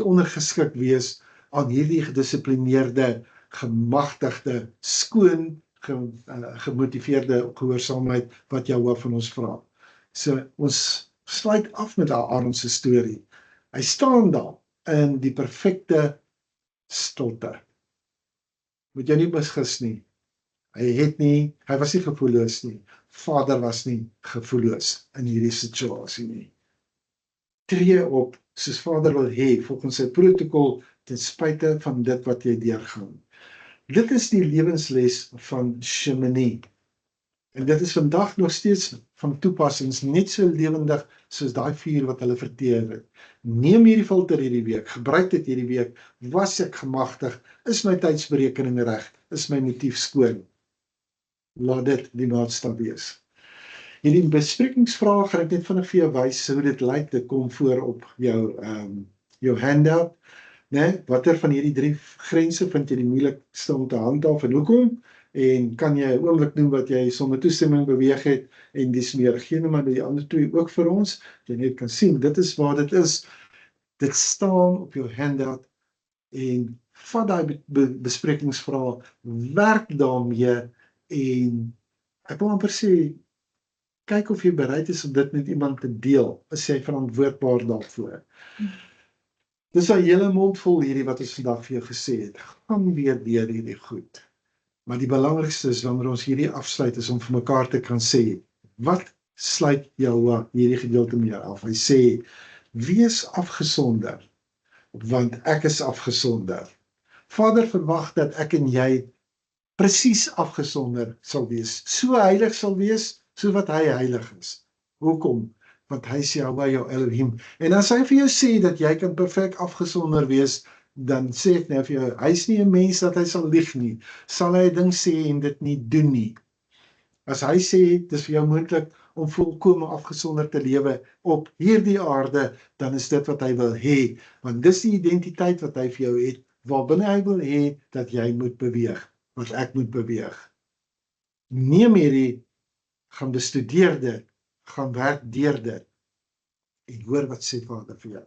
ondergeskik wees aan hierdie gedissiplineerde, gemagtigde, skoon, gemotiveerde gehoorsaamheid wat Jahwe van ons vra. So ons sluit af met Aaron se storie. Hy staan daar in die perfekte stilte. Moet jy nie misgis nie. Hy was nie gevoelloos nie. Vader was nie gevoelloos in hierdie situasie nie. Tree op soos Vader wil hê volgens sy protokol ten spyte van dit wat jy deurgaan. Dit is die lewensles van Shemini. En dit is vandag nog steeds van toepassings, net so lewendig soos daai vuur wat hulle verteer het. Neem hierdie filter hierdie week, gebruik dit hierdie week, was ek gemagtig, is my tydsberekening reg, is my motief skoon. Laat dit die maatstaf wees. Hierdie besprekingsvraag gaan ek net vinnig vir jou wys hoe dit lyk, dit kom voor op jou handout. Watter van hierdie 3 grense vind jy die moeilikste om te handhaaf en hoekom? En kan jy 'n oomblik noem wat jy sonder toestemming beweeg het en dis meer. Gee nou maar die ander 2 ook vir ons, jy net kan sien, dit is waar dit is. Dit staan op jou handout en vat daai besprekingsvrae, werk daarmee en ek wil amper sê, kyk of jy bereid is om dit met iemand te deel, is jy verantwoordbaar daarvoor. Dis 'n hele mond vol hierdie wat ons vandag vir jou gesê het. Gaan weer deur hierdie goed. Maar die belangrikste is wanneer ons hierdie afsluit is om vir mekaar te kan sê, wat sluit Jahoua hierdie gedeelte mee af? Hy sê, wees afgesonder, want ek is afgesonder. Vader verwag dat ek en jy presies afgesonder sal wees, so heilig sal wees, so wat hy heilig is. Hoekom? Want hy is Jahoua jou Elohim. En as hy vir jou sê dat jy kan perfek afgesonder wees, dan sê ek nou vir jou, hy is nie 'n mens dat hy sal lieg nie. Sal hy 'n ding sê en dit nie doen nie. As hy sê, dis vir jou moontlik om volkome afgesonder te lewe op hierdie aarde, dan is dit wat hy wil hê. Want dis die identiteit wat hy vir jou het, waarbinne hy wil hê dat jy moet beweeg, wat ek moet beweeg. Neem hierdie, gaan bestudeer dit, gaan werk deur dit, en hoor wat sê Vader vir jou.